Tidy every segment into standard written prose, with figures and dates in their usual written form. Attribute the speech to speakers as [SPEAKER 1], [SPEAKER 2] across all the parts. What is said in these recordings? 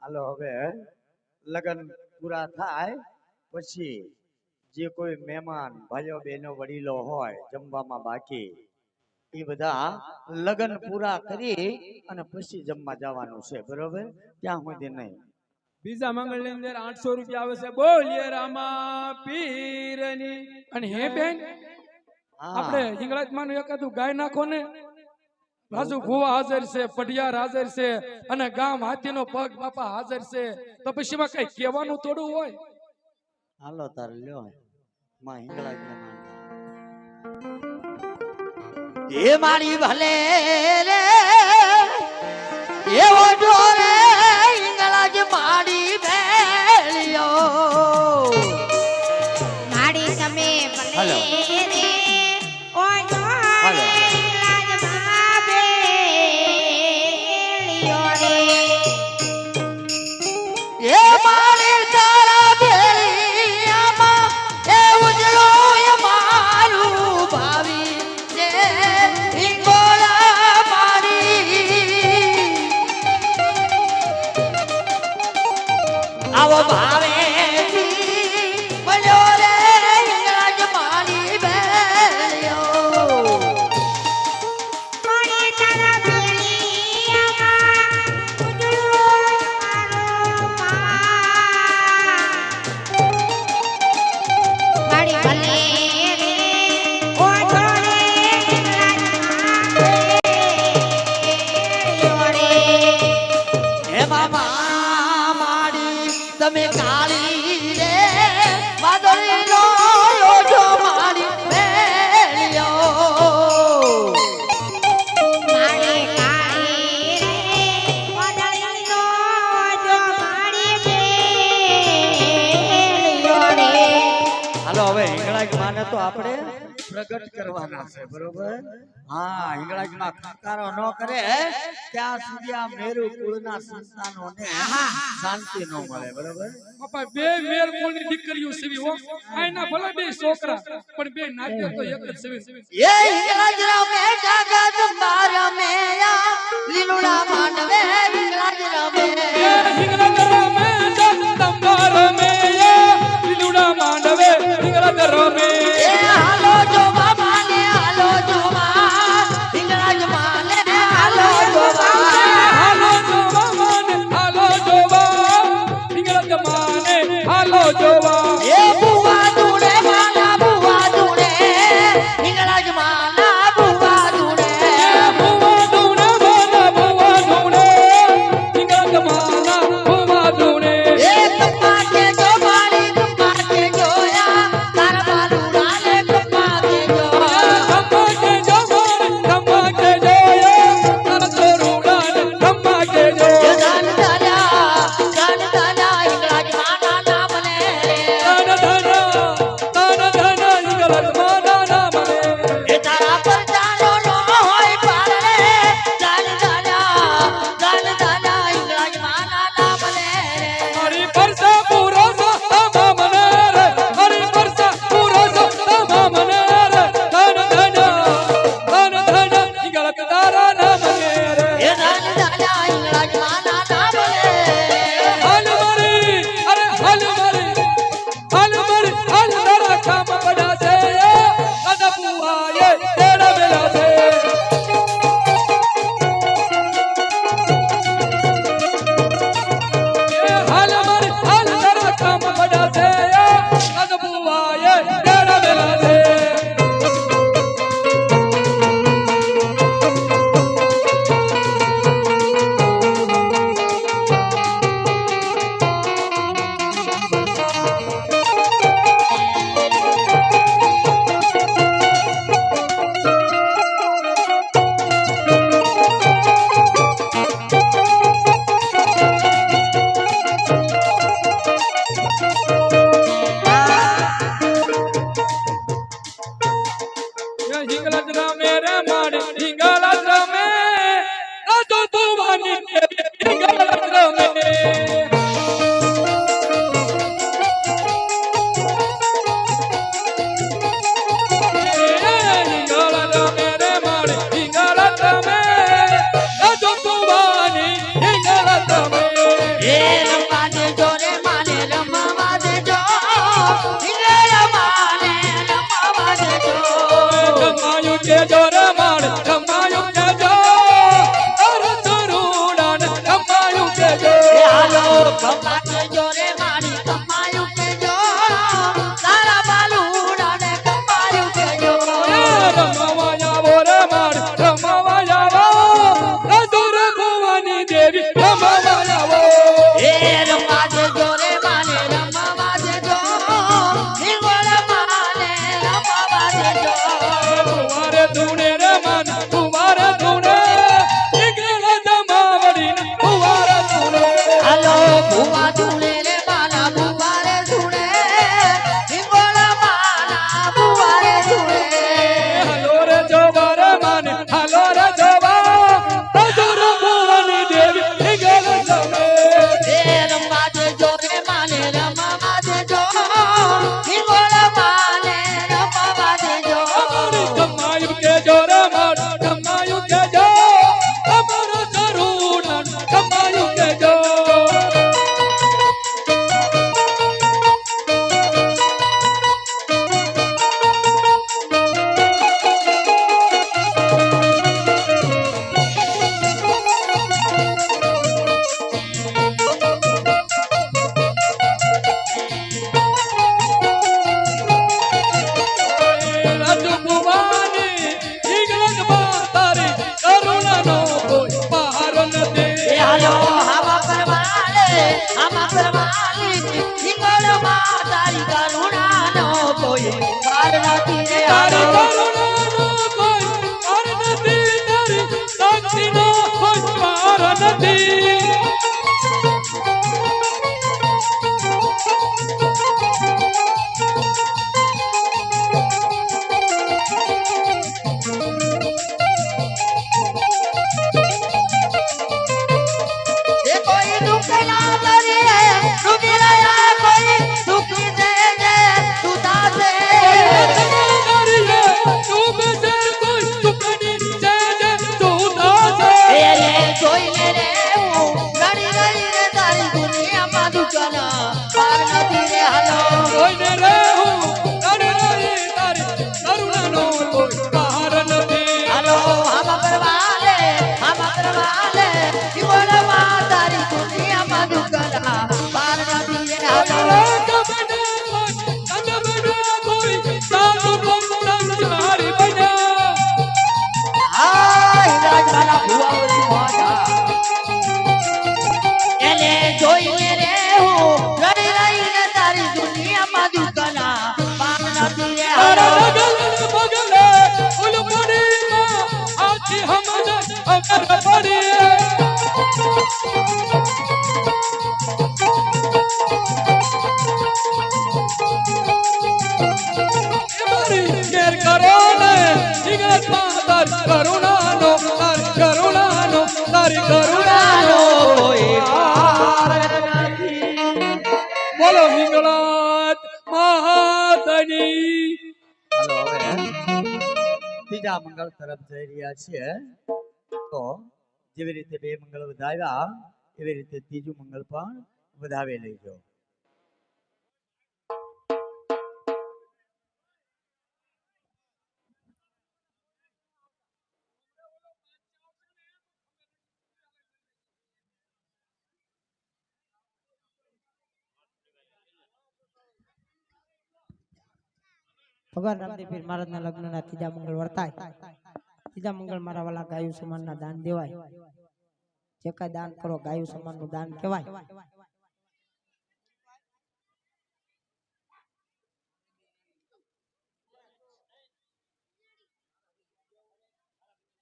[SPEAKER 1] હાલો હવે લગન પૂરા થાય પછી જે કોઈ મહેમાન ભાઈઓ બહેનો વડીલો હોય જમવામાં બાકી એ બધા લગન પૂરા કરી અને પછી જમવા જવાનું છે બરોબર ત્યાં સુધી નહીં
[SPEAKER 2] બીજા મંગળ ની અંદર 800 રૂપિયા આવે છે બોલીએ રામા પીરની અને હે બેન આપણે ઇંગ્લિશમાં નું એકાદું ગાય નાખો ને રાજુ ભુવા હાજર છે પઢિયાર હાજર છે અને ગામ હાથીનો પગ બાપા હાજર છે તો પછી માં કઈ કહેવાનું થોડું હોય
[SPEAKER 1] હાલો તાર લ્યો માં હિંગળાજ ને માન એ મારી ભલે રે એવો જોરે હિંગળાજ માડી ભેલિયો
[SPEAKER 3] માડી તમે ભલે રે ઓ જો
[SPEAKER 1] તમે કાળી રે વાદળી લો જો મારી બેલિયો
[SPEAKER 3] મારી કાળી રે વાદળી લો જો મારી બેલિયો રે
[SPEAKER 1] હાલો હવે હિંગળાજ માને તો આપણે પ્રગટ કરવાના છે બરોબર હા હિંગળાજ માં ખકારો ન કરે ત્યાં સુધી આ મેરુ કુળના સંતાનોને શાંતિ ન મળે બરોબર
[SPEAKER 2] બાપા બે મેર કુળની દીકરીઓ સેવી હો આના ભલે બે છોકરા પણ બે નાટ્ય તો એક જ સેવી
[SPEAKER 1] એ હિંગળાજ રમે જગત માર મેયા લીલુડા માંડવે હિંગળાજ રમે
[SPEAKER 2] એ હિંગળાજ રમે જગત માર મેયા લીલુડા માંડવે હિંગળાજ રમે
[SPEAKER 1] એ હાલો જો બાબા ને હાલો જો હિંગળાજ માને હાલો જો
[SPEAKER 2] હાલો જોવા માને હાલો જોવા હિંગળાજ માને હાલો જોવા
[SPEAKER 1] એ બુવા દુડે માના બુવા દુડે હિંગળાજ માના બુવા દુડે
[SPEAKER 2] બુવા દુડે રાજુ ભુવાની દેવી હિંગળત રમે બોલો હિંગળાજ મહાતની
[SPEAKER 1] હાલો હવે ત્રીજા મંગળ તરફ જઈ રહ્યા છીએ તો જેવી રીતે બે મંગળ વધાવ્યા એવી રીતે ત્રીજું મંગળ પણ વધાવી લેજો.
[SPEAKER 4] ભગવાન રામદેવ પીર મહારાજના લગ્નના ત્રીજા મંગળ વર્તાય. ત્રીજા મંગળ મારા વાલા ગાયું સમાનના દાન દેવાય. જે કાંઈ દાન કરો ગાયું સમાનનું દાન કહેવાય.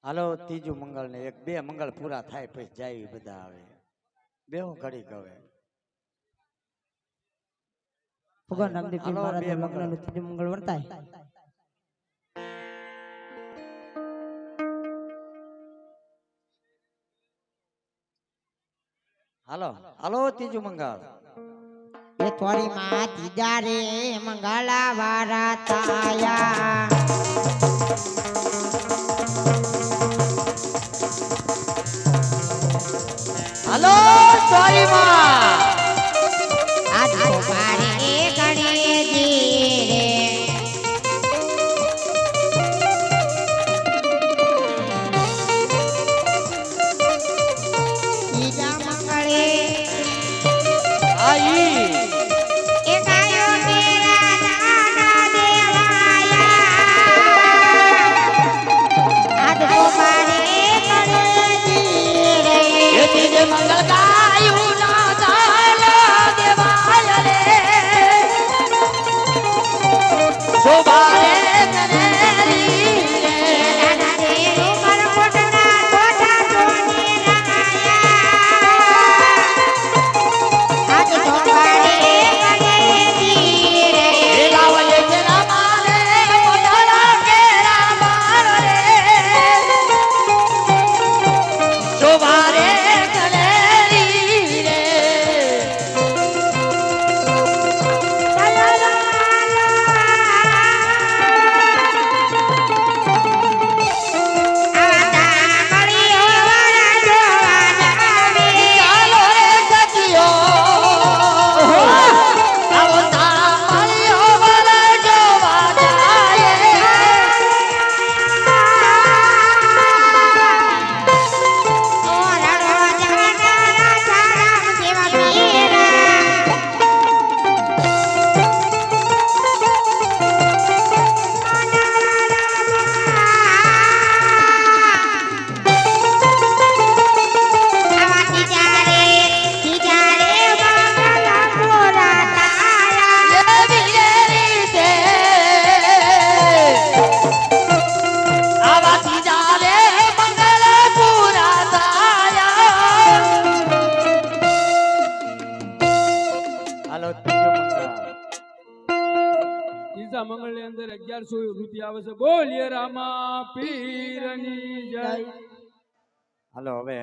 [SPEAKER 1] હાલો ત્રીજું મંગળ ને એક બે મંગળ પૂરા થાય પછી જાય બધા આવે બેહો ઘડી હવે.
[SPEAKER 4] ભગવાન રામદેવ પીર મહારાજના લગ્નનું ત્રીજું મંગળ વર્તાય.
[SPEAKER 1] હાલો હાલો ત્રીજું મંગળ
[SPEAKER 4] એ થોડી માં ત્રીજા રે મંગળા વારા તાયા
[SPEAKER 1] હાલો સોરી માં
[SPEAKER 3] આજ બારે ગણેજી રે
[SPEAKER 4] ત્રીજા મંગળે
[SPEAKER 1] આઈ
[SPEAKER 3] એ ગાયો તેરા નાના દેવાયા આજ બારે ગણેજી રે
[SPEAKER 1] એ ત્રીજે મંગળ ગાયું ના ચાલો દેવાય રે શોભારે કરેલી રે
[SPEAKER 3] નાના દેવ મરકોટના ટોટા જોને રમાયા આજ બારે ગણેજી રે
[SPEAKER 1] એ લાવલે કેરા મારે મોઢાલા કેરા માર રે શોભારે કરેલી રે ચાલો રે સખીઓ આવો તાળીઓ વાળા જોવા જાય એવી રીતે આવાથી જાલે મંગળ પૂરા થયા હાલો ત્રીજો મંગળ
[SPEAKER 2] ત્રીજા મંગળ ની અંદર 1100 રૂપિયા આવે છે બોલીએ રામા પીરની જય
[SPEAKER 1] હાલો હવે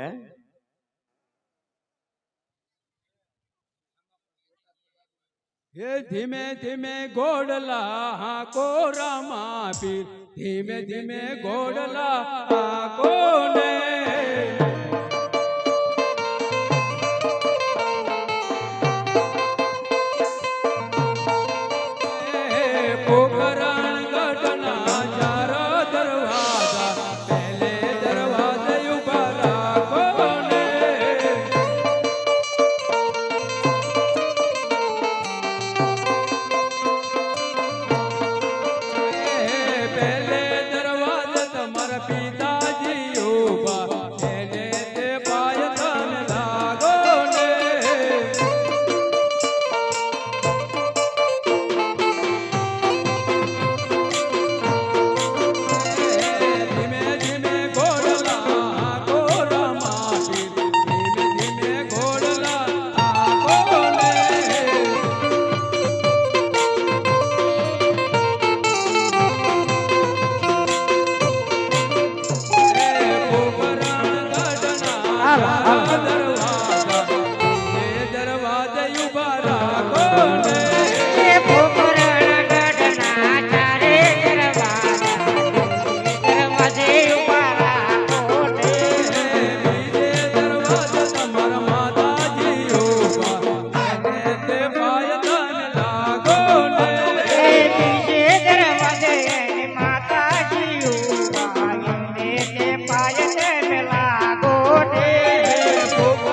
[SPEAKER 2] હે ધીમે ધીમે ઘોડલા હાકો રામા પીર ધીમે ધીમે ઘોડલા હાકો ને પોખરણ ગઢના ચાર દરવાજા પહેલે દરવાજે ઉભા રાખો ને પહેલે દરવાજે તમારા પિતાજી ઉભા એને તે પાય ધન લાગો ને ધીમે ધીમે ઘોડલા ઘોડા માટી ધીમે ધીમે ઘોડલા ઘોડે પોખરણ ગઢના દરવાજા એ દરવાજે ઉભા રાખો ને બીજે દરવાજે તમારા માતાજી ઉભા એને તે પાય ધન લાગો ને પોખરણ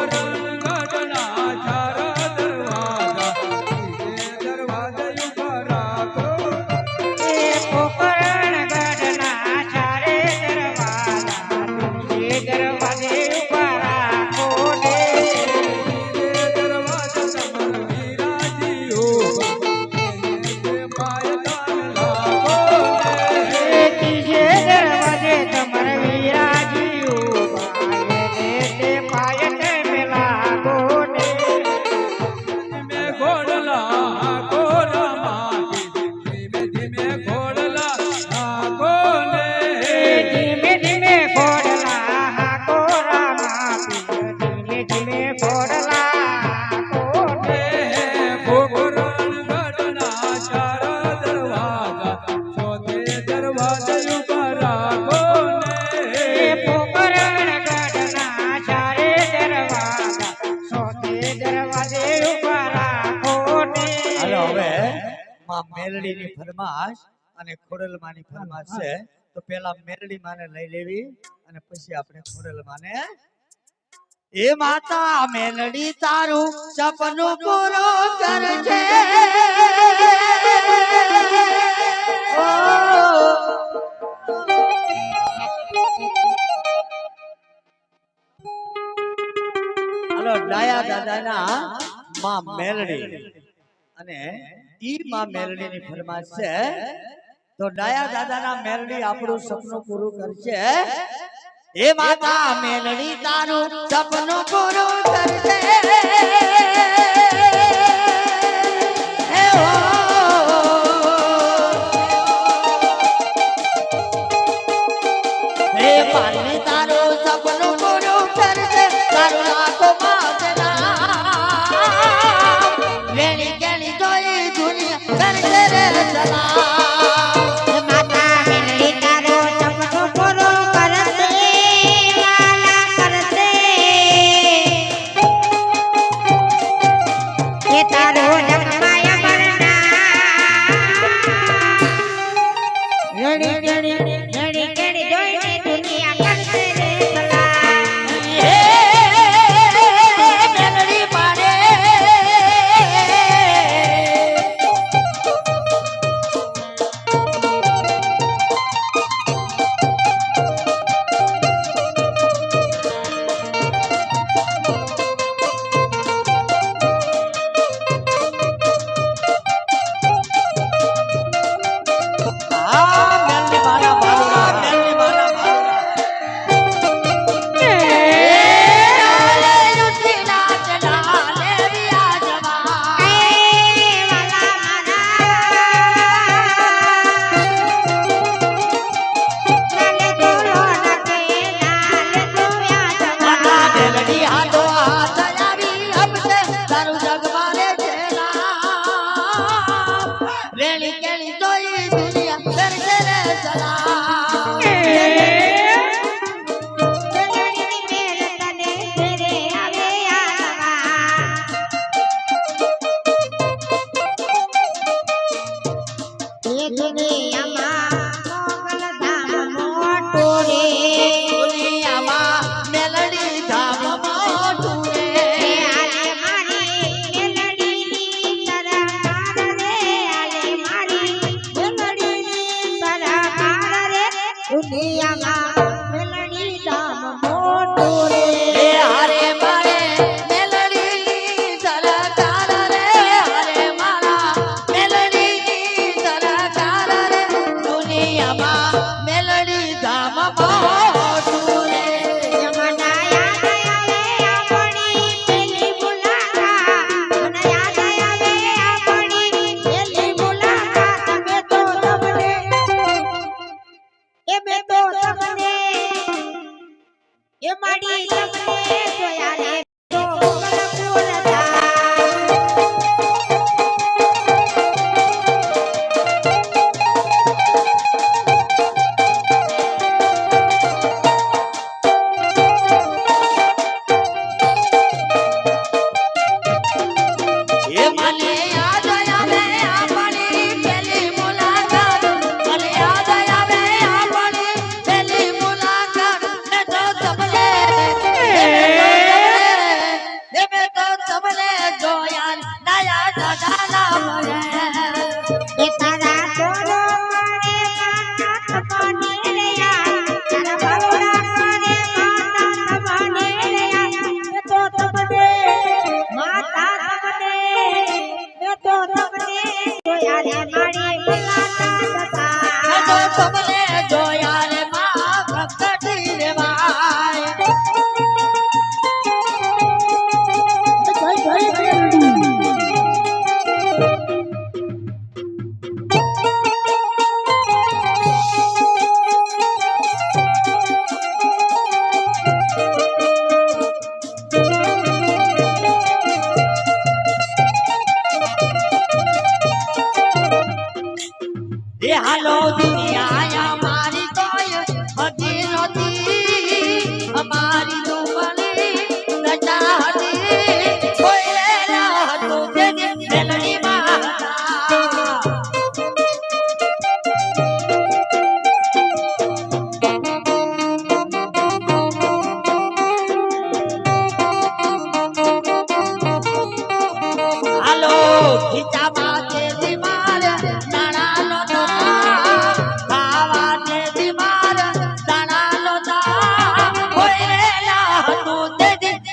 [SPEAKER 4] દરવાજે ઉભા રાખો ને
[SPEAKER 1] હાલો હવે માં મેલડીની ફરમાશ અને ખોડલમાની ફરમાશ છે તો પેલા મેલડી માને લઈ લેવી અને પછી આપણે ખોડલમાને એ માતા મેલડી તારું સપનું પૂરું કરજે ઓ હાલો ડાયા દાદાના માં મેલડી અને ઈ માં મેલડીની ફરમાશ છે તો ડાયા દાદાના મેલડી આપણું સપનું પૂરું કરશે એ માતા મેલડી તારું સપનું પૂરું કરશે હે હો હે પાલની તારું સપનું પૂરું કરશે તારું લાખો વેણી કેણી જોઈ દુનિયા કરશે રે સલામ
[SPEAKER 3] માતા મેલડી તારો સપનું પૂરું કરશે વાલા કરશે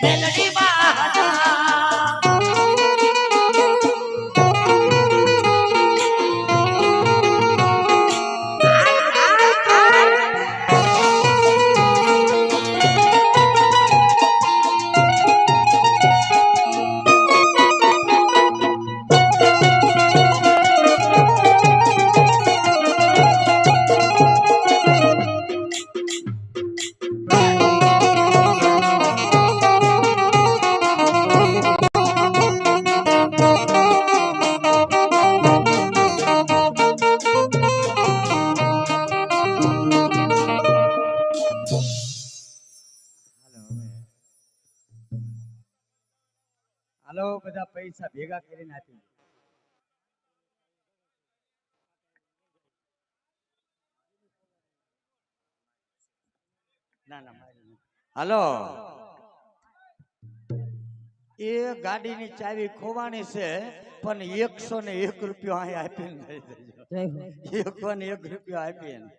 [SPEAKER 3] મેલડી બહાના
[SPEAKER 1] હાલો બધા પૈસા ભેગા કરીને આપી દો. ના ના મારી નથી. હાલો એ ગાડીની ચાવી ખોવાની છે પણ 101 રૂપિયો અહીં આપીને લઈ જજો.
[SPEAKER 4] જય હો.
[SPEAKER 1] 101 રૂપિયો આપીને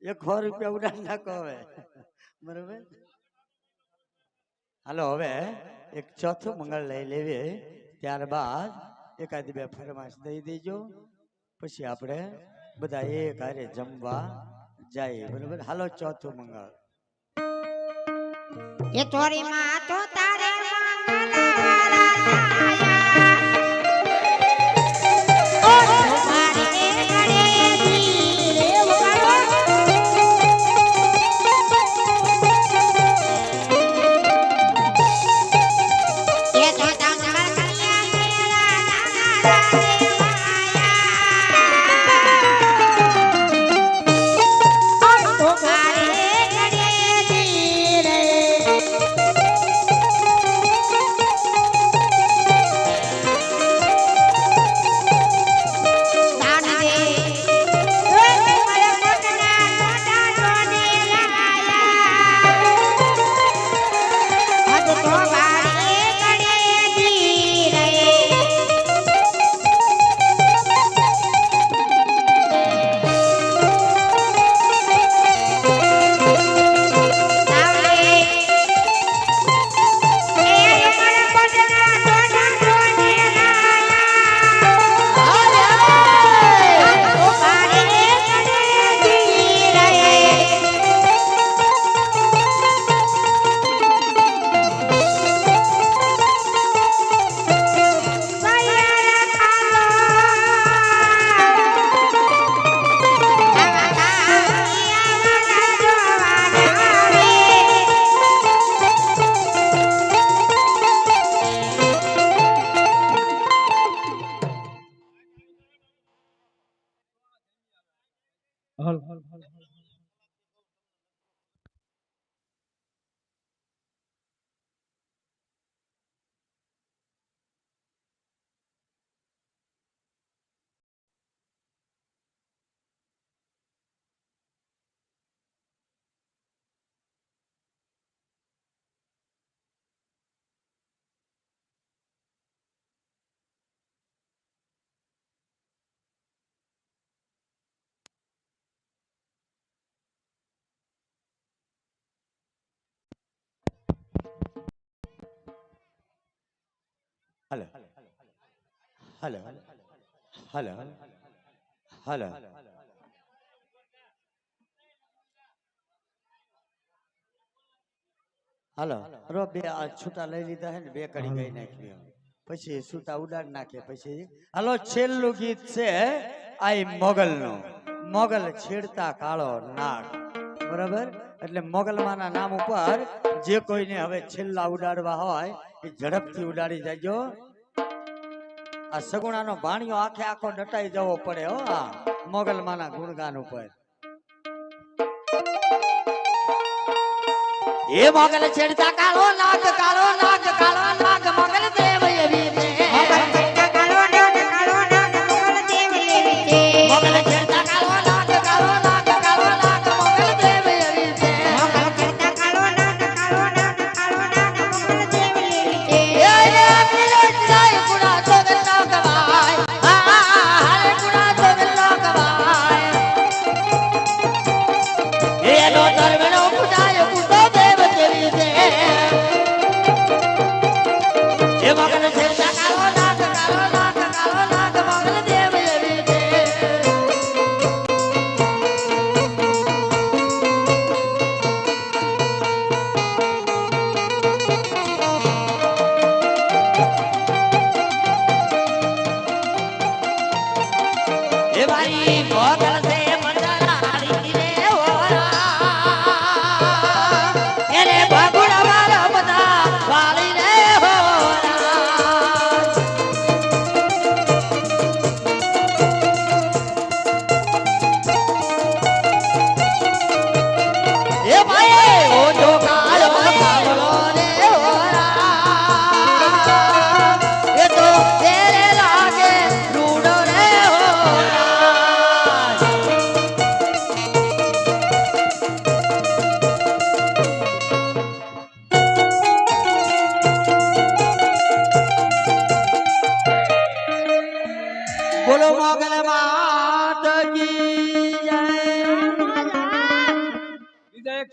[SPEAKER 1] 100 રૂપિયા ઉડાડી નાખો હવે બરોબર. હાલો હવે એક ચોથું મંગળ લઈ લેવી, ત્યારબાદ એકાદી બે ફરમાશ દઈ દેજો, પછી આપણે બધા એક હારે જમવા જાય બરોબર. હાલો ચોથું મંગળ.
[SPEAKER 3] એ ચોરી માં તો તારે મંગળવારા છાયા ઓ મારી ગળેથી રે વગાડો એ તો તાંગળ કલ્યા મેરા નાના રે માયા ઓ મારી ગળેથી રે
[SPEAKER 1] હાલો હાલો હાલો હાલો હાલો રો બે આ છૂટા લઈ લીધા હે ને બે કડી ગઈ નાખી પછી છૂટા ઉડાડ નાખે પછી. હાલો છેલ્લું ગીત છે આઈ મોગલ નું. મોગલ છેડતા કાળો નાગ બરાબર. એટલે મોગલમાના નામ ઉપર જે કોઈને હવે છેલ્લા ઉડાડવા હોય એ ઝડપથી ઉડાડી જાજો. આ સગુણાનો ભાણિયો આખે આખો ડટાઈ જવો પડે હો આ મોગલમાના ગુણગાન ઉપર. એ મોગલ છેડતા કાળો નાગ કાળો નાગ કાળો નાગ મોગલ દેવ એવી છે. મોગલ છેડતા કાળો નાગ મોગલ દેવ એવી છે. મોગલ છેડતા કાળો નાગ મોગલ દેવ એવી છે. મોગલ છેડતા કાળો નાગ મોગલ દેવ એવી છે. એ પીલે જાય ગુડા સોગલ નો ગવાય હારે ગુડા સોગલ નો ગવાય. એનો ધર્મનો ગુડાય ગુડો દેવ જેવી છે.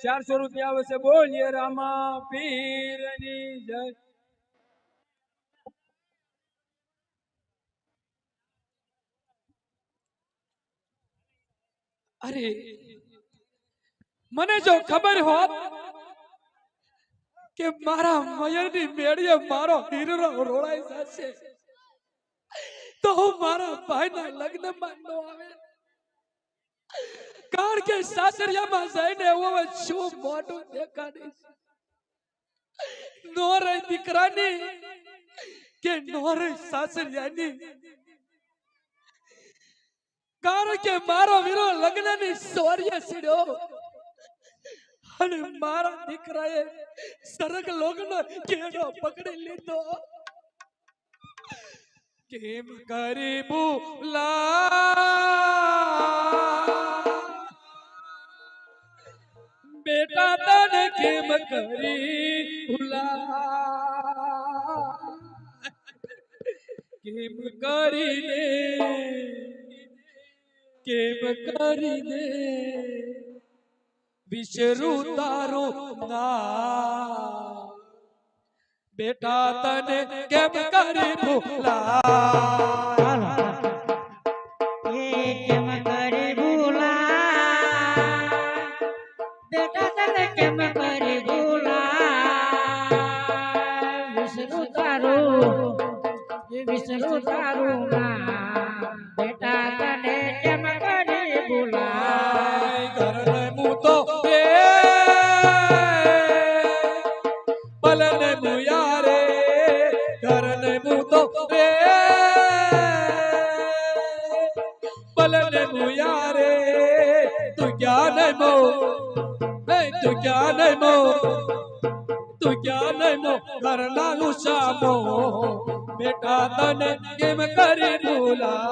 [SPEAKER 2] ₹400 આવે છે. બોલીએ રામા પીરની જય. અરે મને જો ખબર હોત કે મારા મયરની મેળીએ મારો હીરો રોળાઈ જશે તો હું મારા ભાઈના લગ્નમાં ન આવે. કારણ કે સાસરિયામાં જઈને હું શું મોટું દેખાડીશ. નો રહી દીકરાની કે નો રહી સાસરિયાની. કારણ કે મારો વીરો લગ્નની સોર્ય સીડ્યો અને મારા દીકરાએ સરગ લોગનો કેડો પકડી લીધો. કેમ કરી ભૂલા બેટા તને કેમ કરી ભૂલા. કેમ કરીને વિસરું તારું નામ. બેટા તને કેમ કરી ભૂલા.
[SPEAKER 3] એ કેમ કરી ભૂલા બેટા તને કેમ કરી ભૂલા વિસરું તારું નામ બેટા તને કેમ કરી ભૂલા
[SPEAKER 2] ઘરને મું તો ભલને મુયારે ઘરને મું તો ભલને મુયારે તું ક્યાં નહીં મો તું ક્યાં નહીં મો તું ક્યાં નહીં મો ઘરના ઉષામો. બેટા તને કેમ કરી ભૂલા.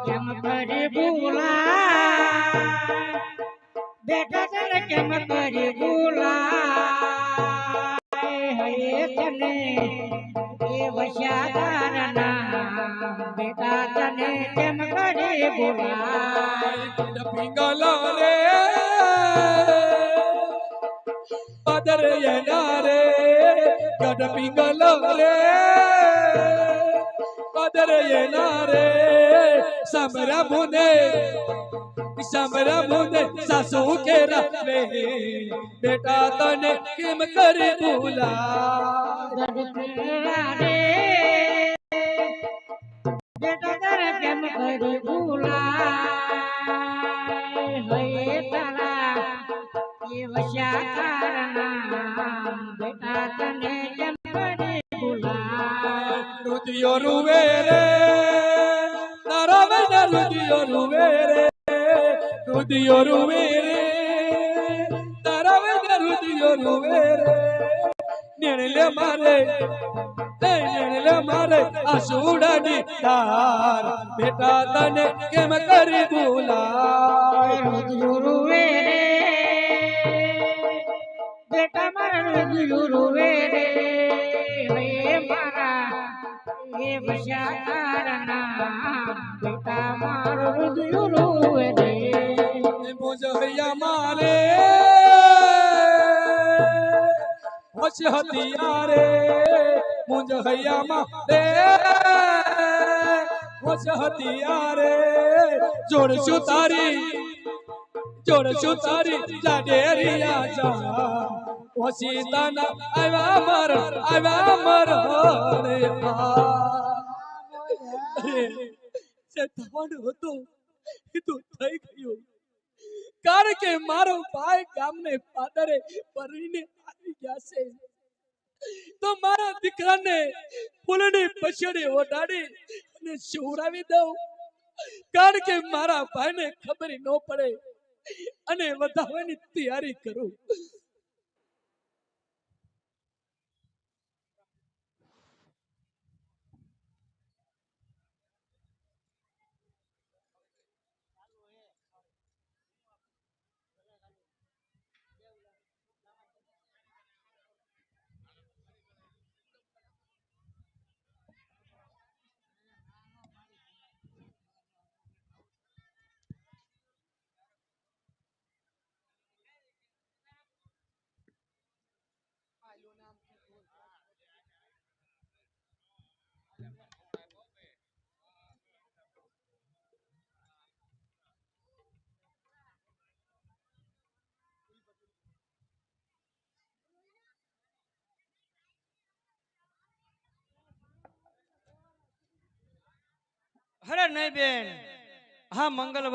[SPEAKER 3] કેમ કરી ભૂલા બેટા તને કેમ કરી ભૂલા હે તને એ વશ્યા તારના બેટા તને કેમ કરી ભૂલા
[SPEAKER 2] પિંગલ રે પદર એના રે ગઢ પિંગલ રે પદર એના રે સાંભળ્યા મુને સાસુ કેરા રે. બેટા તને કેમ કરી ભૂલા.
[SPEAKER 3] રે બેટા તને કેમ કરી ભૂલા હે તારા એ વશ્યા તારના બેટા તને કેમ કરી ભૂલા
[SPEAKER 2] રુદિયો રૂવે રે તારા વૈના રુદિયો રૂવે રે રુદિયો રૂવે રે તારા વૈના રુદિયો રૂવે રે. નેણલે મારે આસુડાની ધાર. બેટા તને કેમ કરી ભૂલા.
[SPEAKER 3] રુવે રે બેટા મારા રુવે રે હે મારા એ વશ્યા તારના બેટા મારો રૂવે રે
[SPEAKER 2] મુજહૈયા મારે હોશ હતિયારે મુજહૈયા મારે હોશ હતિયારે જોડશું તારી જાડેરિયા જા. ઓસીતાના આવ્યા મર રે જે થવાનું હતું એ તો થઈ ગયું. કારણ કે મારો ભાઈ ગામને પાદરે પરવીને આવી ગયા છે તો મારા દીકરાને ફૂલની પછડી ઓઢાડી અને સુવડાવી દઉં. કારણ કે મારા ભાઈને ખબર ન પડે અને વધાવવાની તૈયારી કરું.
[SPEAKER 5] અરે નહીં બેન, હા મંગલ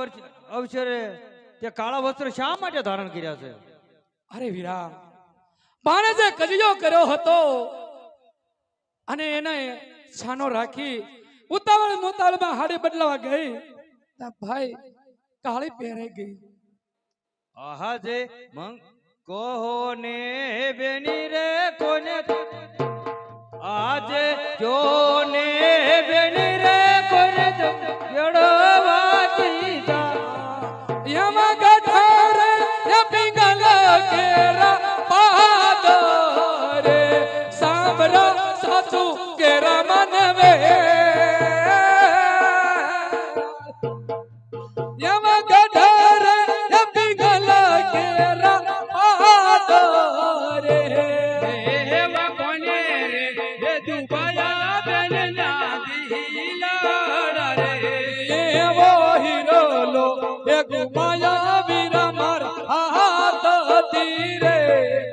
[SPEAKER 5] અવસરે તે કાળા વસ્ત્ર શા માટે ધારણ કર્યા છે?
[SPEAKER 2] અરે વીરા, ભાણેજે કજિયો કર્યો હતો અને એને છાનો રાખી ઉતાવળ મોતાળમાં હાડી બદલાવા ગઈ તા ભાઈ કાળી પહેરાઈ ગઈ.
[SPEAKER 5] આહા જે કોને બેની રે કોને આજે જોને બેની રે કોને જડવાતી જા
[SPEAKER 2] યમા ગઢારે ય પિંગલ કેરા પાદરે સાંભળો સાસુ કેરા મનવે યમા ગઢારે ય પિંગલ કેરા પાદરે
[SPEAKER 5] એવા કોને રે એ દુબયા બેન ના દિલાડા રે
[SPEAKER 2] એવો હીરો લો એ ગુમાયા વીરા મારા હાથ તીરે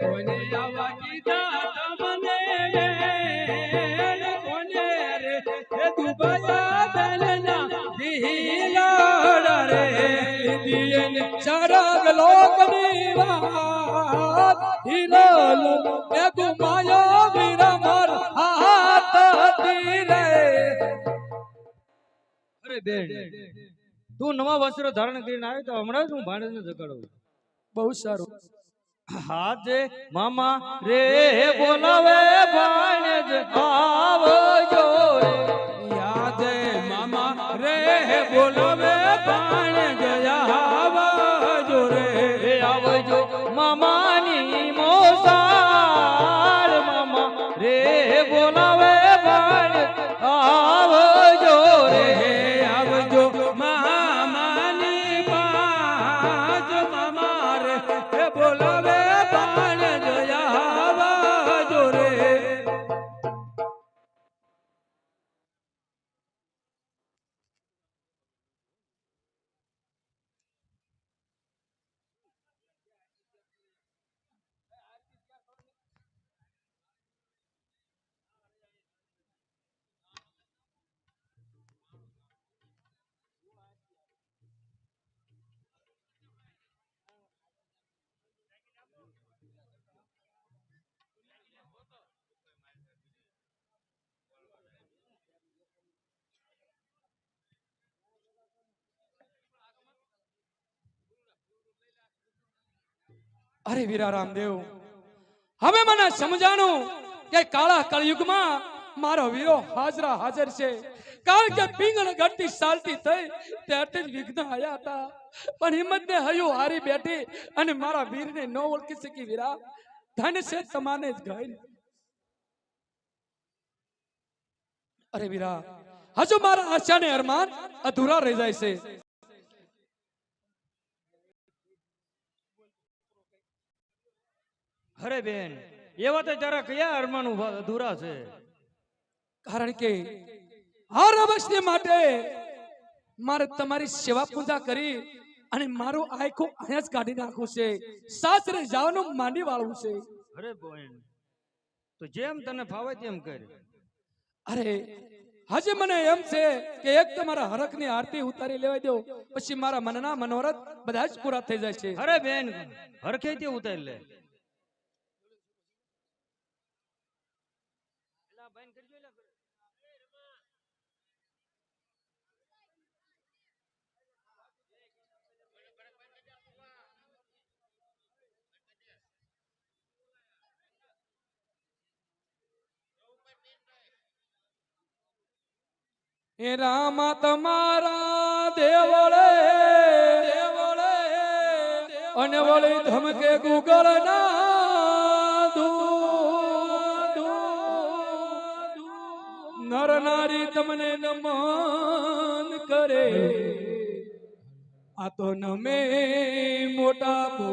[SPEAKER 5] કોને આવા કીધા તમને બેન કોને રે એ દુબયા બેન ના દિલાડા રે
[SPEAKER 2] દિયને સરગ લોકની વાત હીરો લો એ ગુમાયા વીરા મારા હાથ તીરે.
[SPEAKER 5] અરે બેન, તું નવા વસ્ત્રો ધારણ કરીને આવ્યો તો હમણાં જ હું ભાણેજને જગાડું.
[SPEAKER 2] બહુ સારું.
[SPEAKER 5] હાજે મામા રે બોલાવે ભાણેજ આવજો રે
[SPEAKER 2] યાદે મામા રે બોલાવે ભાણેજ આવજો રે
[SPEAKER 5] એ આવજો મામાની મોસાળ મામા રે બોલાવે ભાણેજ આવજો રે
[SPEAKER 2] આવજો મામાની પાજ મામા રે બોલાવે ભાણેજ આવજો રે. અરે વીરા રામદેવ, હવે મને સમજાણું કે કાળા કળયુગમાં મારો વીરો હાજરા હાજર છે. કારણ કે પિંગળ ગળતી ચાલતી થઈ ત્યારથી જ વિઘ્ન આયા હતા, પણ હિંમતને હયું હારી બેઠી અને મારા વીરને ન ઓળખી શકી. વીરા ધન છે તમાને જ ગઈ. અરે વીરા, હજુ મારા આશા ને અરમાન અધૂરા રહી જાય છે.
[SPEAKER 5] અરે બેન, એવા તો તારા કયા અરમાન અધૂરા છે?
[SPEAKER 2] કારણ કે હર અવશ્ય માટે મારે તમારી સેવા પૂજા કરી અને મારું આખું અહીંયા જ કાઢી નાખવું છે. સાસરે જવાનું માંડી વાળવું છે.
[SPEAKER 5] અરે બેન, તો જેમ તને ફાવે તેમ કર.
[SPEAKER 2] અરે હજી મને એમ છે કે એક તમારા હરખની આરતી ઉતારી લેવા દો, પછી મારા મનના મનોરથ બધા જ પૂરા થઈ જાય છે.
[SPEAKER 5] અરે બેન, હરખેથી ઉતારી લે.
[SPEAKER 2] એ રામા તમારા દેવળે દેવળે અને વળી ધમકે ગુગળ ના નર નારી તમને નમન કરે. આ તો નમે મોટા ભો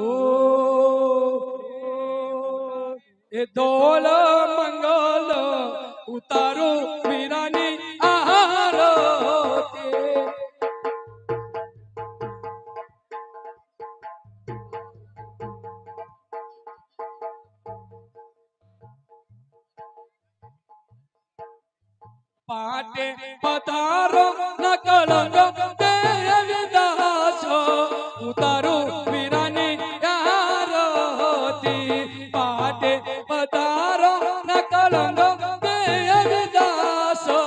[SPEAKER 2] એ ધોલ મંગલ ઉતારો વીરાની આરતી. પાટે પધારો ન કલંગ દેવીદાસો ઉતારું વીરાની આરતી પાટે પધારો ન કલંગ દેવીદાસો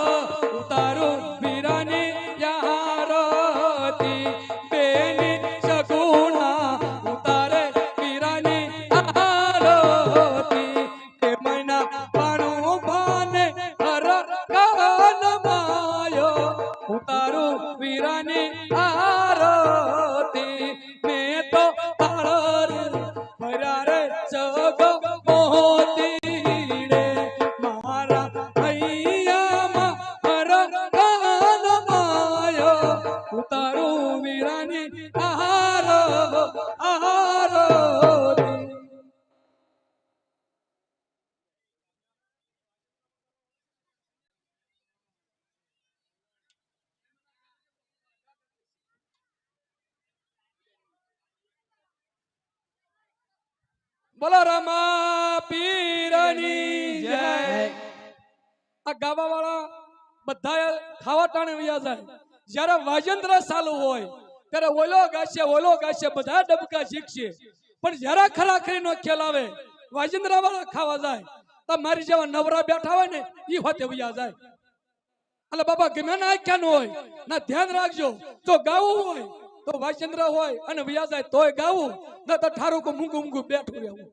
[SPEAKER 2] ઉતારું વીરાની આરતી બેની સગુણા ઉતારે વીરાની આરતી તે મહિના પાણું ભાને હર કાન માયો ઉતારું વીરાની આરતી મેં તો તાળ ભર્યા રે જગ મોતી રે મારા હૈયામાં હર કાન માયો ઉતારું વીરાની આરતી બોલો રામા પીરની જય આ ગાવા વાળા બધા ખાવા ટાણે વયા જાય જ્યારે વાજંત્ર ચાલુ હોય ત્યારે ઓલો ગાશે બધા ડબકા શીખશે પણ જરા ખરાખરી નો ખેલ આવે વાજંત્ર વાળા ખાવા જાય તો મારી જેવા નવરા બેઠા હોય ને ઈ હોતે વયા જાય એટલે બાબા ગમે ના આખ્યા ન હોય ના ધ્યાન રાખજો જો ગાવું હોય તો વાજંત્ર હોય અને વયા જાય તોય ગાવું ન તો ઠારું કો મૂંગું મૂંગું બેઠું રહેવું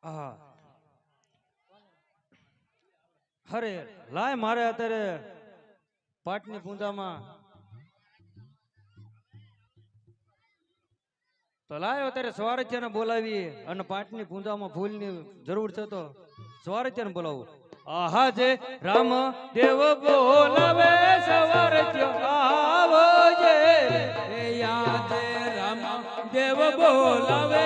[SPEAKER 5] હા અરે લાય મારે અત્યારે પાટની પૂંજામાં તો લાય અત્યારે સ્વારથ્યને બોલાવી અને પાટની પૂંજામાં ફૂલની જરૂર છે તો સ્વારથ્યને બોલાવું આહા જે રામ દેવ બોલાવે સ્વારથ્ય આવજે
[SPEAKER 2] એ યાદ રામ દેવ બોલાવે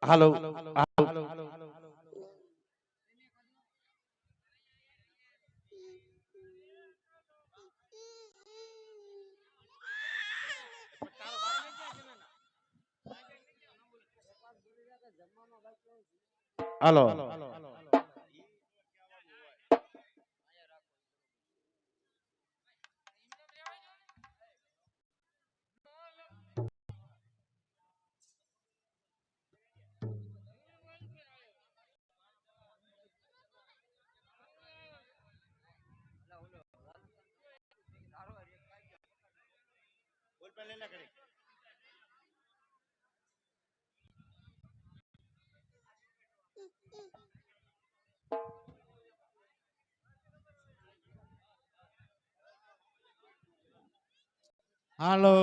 [SPEAKER 6] હાલો હાલો હાલો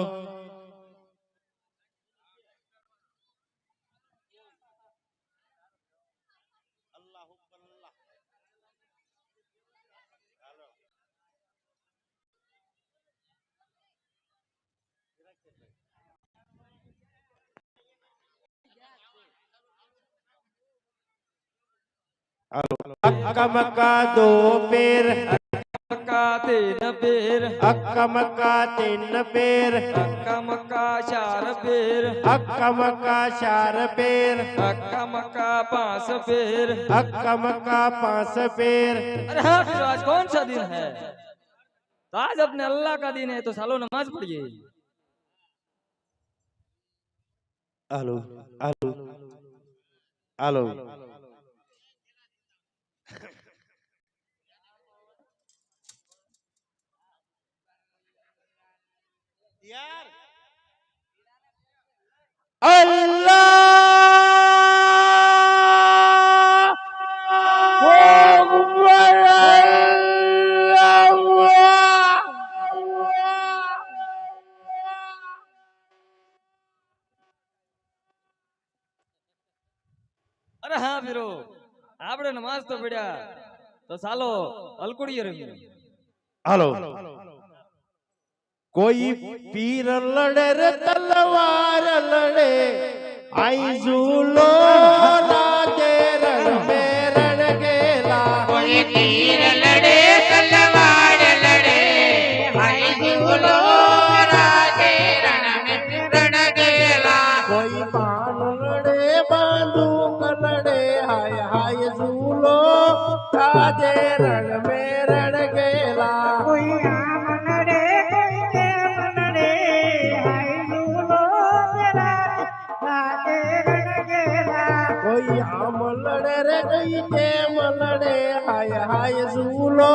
[SPEAKER 6] अक्का मक्का दो पैर
[SPEAKER 5] मक्का तीन पैर
[SPEAKER 6] अक्का मक्का तीन पैर
[SPEAKER 5] अक्का मक्का चार पैर
[SPEAKER 6] अक्का मक्का चार पैर
[SPEAKER 5] अक्का मक्का पांच पैर
[SPEAKER 6] अक्का मक्का पांच पैर।
[SPEAKER 5] अरे हाँ फिर आज कौन सा दिन है? तो आज अपने अल्लाह का दिन है तो सालो नमाज पढ़िए।
[SPEAKER 6] हेलो हेलो हेलो અલ્લાહ
[SPEAKER 5] અરે હા વીરો, આપણે નમાઝ તો પડ્યા, તો ચાલો અલકુડીએ રમીએ.
[SPEAKER 6] હાલો. કોઈ પીર લડે રે તલવાર લડે આઈ ઝૂલો રાતે રણ મે રણ ગેલા
[SPEAKER 3] કોઈ તીર લડે તલવાર લડે હાય ઝૂલો રાધે રણ में रण गेला
[SPEAKER 6] કોઈ બાણ લડે બંદૂક લડે હાય હાય ઝૂલો રાતે રણ મે રણ ગેલા
[SPEAKER 4] કોઈ આમ નડે કોઈ તેમ નડે હાય ઝૂલો રાતે રણ ગેલા
[SPEAKER 6] કોઈ આમ લડે રે કોઈ તેમ લડે હાય હાય ઝૂલો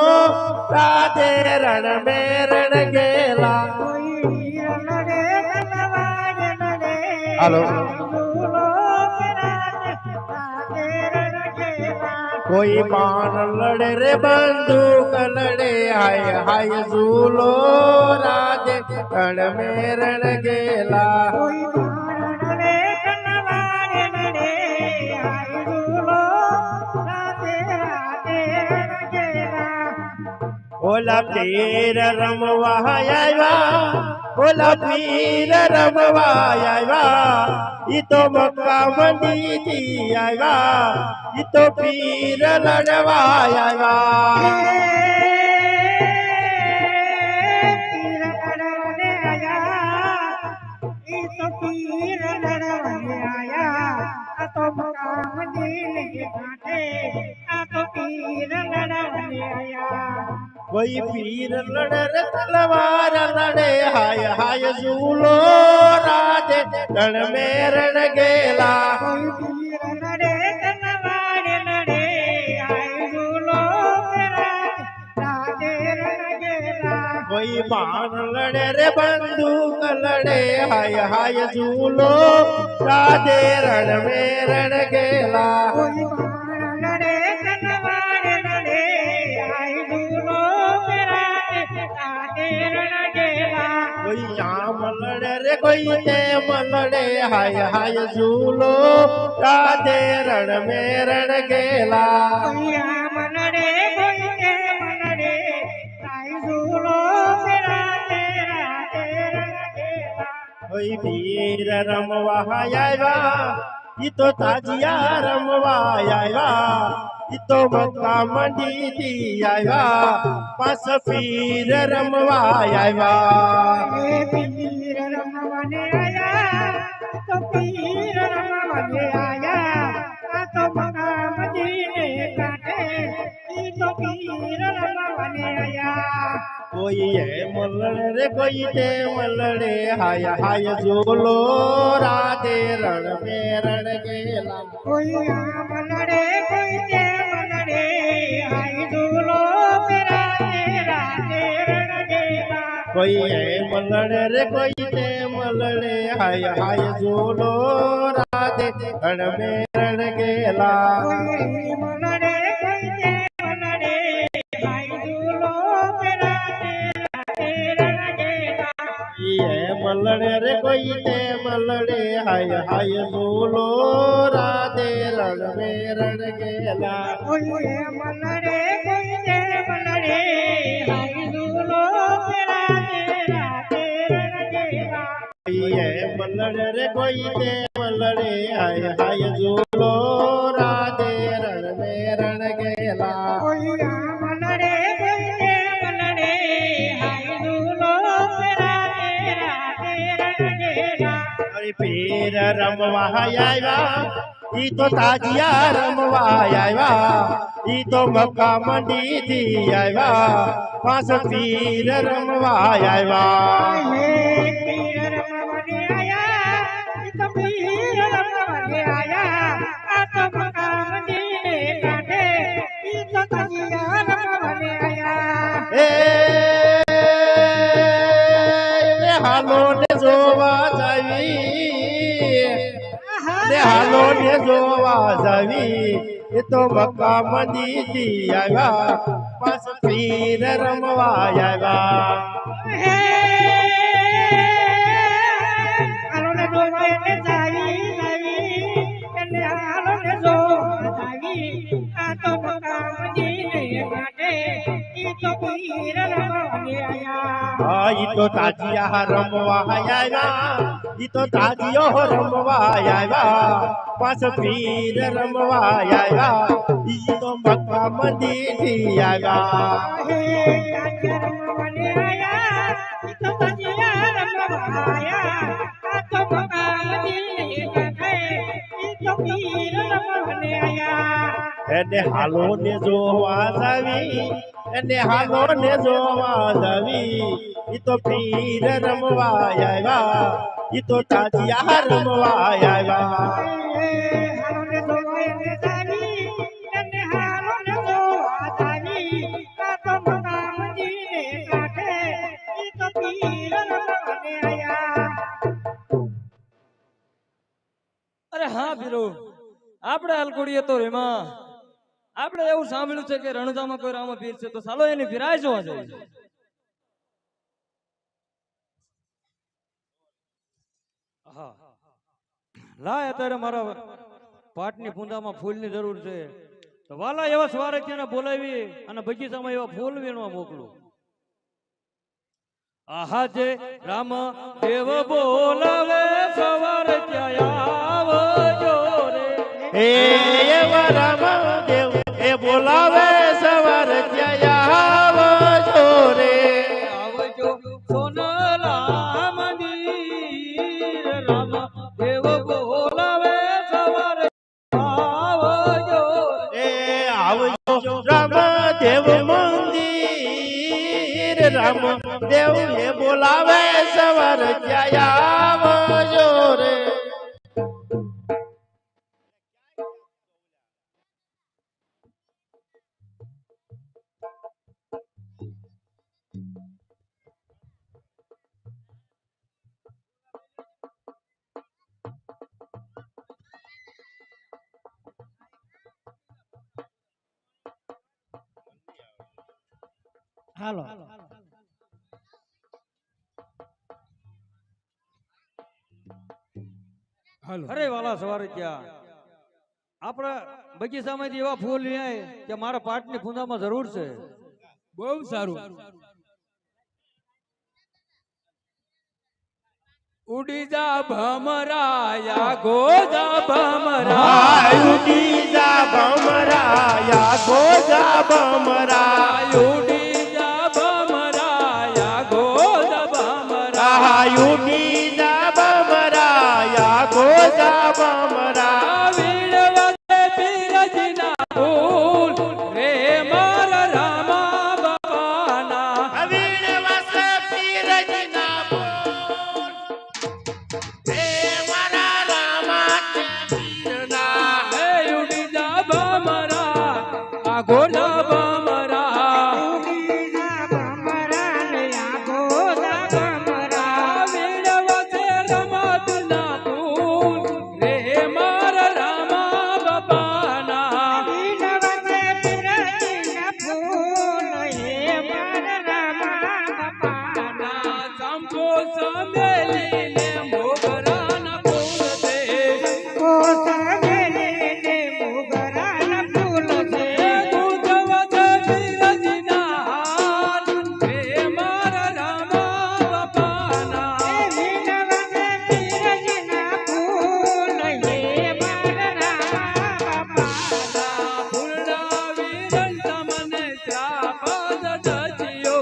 [SPEAKER 6] રાતે રણ મે રણ ગેલા
[SPEAKER 4] કોઈ વીર નડે તલવાર નડે
[SPEAKER 6] હાલો.
[SPEAKER 4] ઝૂલો રાતે રણ ગેલા
[SPEAKER 6] કોઈ બાણ લડે રે બંદૂક લડે હાય હાય ઝૂલો રાધે રણ મે રણ ગેલા
[SPEAKER 4] કોઈ બાણ નડે તલવાર નડે હાય ઝૂલો રાતે રણ ગેલા
[SPEAKER 6] ઓલા પીર રમવા આવ્યા ઓલા પીર રમવા આવ્યા ઈ તો મક્કા મંદીથી આવ્યા ઈ તો પીર લડવા આવ્યા કોઈ પીર લડે રે તલવાર લડે હાય હાય ઝૂલો રાધે રણ મે રણ ગેલા કોઈ બાણ લડે રે બંદૂક લડે હાય હાય ઝૂલો રાધે રણ મે રણ ગેલા કોઈ આમ લડે રે કોઈ તેમ લડે હાય હાય ઝૂલો રાધે રણ મે રણ ગેલા કોઈ પીર રમવા આવ્યા ઈ તો તાજિયા રમવા આવ્યા ઈ તો મક્કા મંદીથી આવ્યા પાસ પીર રમવા આવ્યા કોઈ એમ લડે રે કોઈ તેમ લડે હાય હાય ઝૂલો રાધે રણ મે રણ ગેલા
[SPEAKER 4] કોઈ આમ લડે કોઈ તેમ લડે હાય ઝૂલો રાતે રણ ગેલા
[SPEAKER 6] કોઈ એમ લડે રે કોઈ તેમ લડે હાય હાય ઝૂલો રાધે રણ મે રણ ગેલા
[SPEAKER 4] કોઈ આમ લડે કોઈ તેમ લડે હાય ઝૂલો રાતે રણ ગેલા
[SPEAKER 6] એમ લડે રે કોઈ તેમ લડે હાય હાય ઝૂલો રાધે રણ મે રણ ગેલા
[SPEAKER 4] કોઈ એમ લડે કોઈ તેમ લડે હાય ઝૂલો રાતે રણ ગેલા
[SPEAKER 6] એમ લડે રે કોઈ તેમ લડે હાય હાય ઝૂલો રાધે રણ મે રણ ગેલા
[SPEAKER 4] કોઈ આમ લડે કોઈ તેમ લડે હાય ઝૂલો રાતે રણ ગેલા
[SPEAKER 6] પીર રમવા આવ્યા ઈ તો તાજિયા રમવા આવ્યા ઈ તો મક્કા મંદીથી આવ્યા પાસ પીર રમવા આવ્યા
[SPEAKER 4] પીર રમવાને આયા તો પીર રમવાને આયા આ તો મક્કા મંદિરે કાઢે ઈ તો તાજિયા રમવાને આયા
[SPEAKER 6] એ હાલ હાલો ને જોવા જાવી ને હાલો ને જોવા જાવી એ તો મક્કા મદીની આવ્યા પાસ પીર રમવા આવ્યા ઈ તો તાજિયા રમવા આવ્યા ઈ તો તાજિયો રમવા આવ્યા પાસ પીર રમવા આવ્યા ઈ તો મક્કા મદીની આવ્યા એને હાલો ને જોવા જાવી એને હાલો ને જોવા જાવી ઈ તો પીર રમવા આવ્યા ઈ તો તાજિયા રમવા આવ્યા
[SPEAKER 5] અરે હા પીરો આપણે અલકોડીએ તો રેમાં આપણે એવું સાંભળ્યું છે કે રણજામાં કોઈ રામા પીર છે તો સાલો એની પીરાય જોવા જાય હા લાય અત્યારે મારા પાટની પૂંજામાં ફૂલની જરૂર છે તો વાલા એવા સ્વારથ્યને બોલાવી અને બગીચામાં એવા ફૂલ વીણવા મોકલું આહા જે રામ દેવ બોલાવે સ્વારથ્ય આવજો રે
[SPEAKER 6] એવા રામદેવ એ બોલાવે સવાર ત્યાં આવજો રે
[SPEAKER 5] આવજો સોનલા મંદિર રામ દેવ બોલાવે સવારે આવજો
[SPEAKER 6] એ આવજો રામદેવ મંદિર રામદેવ એ બોલાવે સવાર ત્યાં આવજો રે
[SPEAKER 4] હાલો
[SPEAKER 2] હાલો
[SPEAKER 5] અરે વાલા સવારે ક્યાં આપણા બગીચામાંથી એવા ફૂલ લઈ કે મારા પાટની પૂંજામાં જરૂર છે
[SPEAKER 2] બહુ સારું ઉડી જા ભમરાયા ગોજા ભમરા
[SPEAKER 6] ઉડી જા ભમરાયા ગોજા ભમરા
[SPEAKER 2] ઉડી જા ભમરાયા ગોજા ભમરા
[SPEAKER 6] ઉડી જા ભમરાયા ગોજા ભમરા
[SPEAKER 2] વીણવસે પીરજના ફૂલ રે મારા રામા બાપાના
[SPEAKER 6] અવીણ વસ પીરજના બોલ હે મારા રામા પીરના
[SPEAKER 2] હે ઉડી જા ભમરા આ ગોજા ભમરા વીણવસે રમતના ફૂલ રે મારા રામા બાપાના સંપો સમેલીને મોગરાના ફૂલ છે દૂધવસે પીરજના હાથ રે મારા રામા બાપાના ફૂલડા વીરન તમને શ્રાપ દજ્યો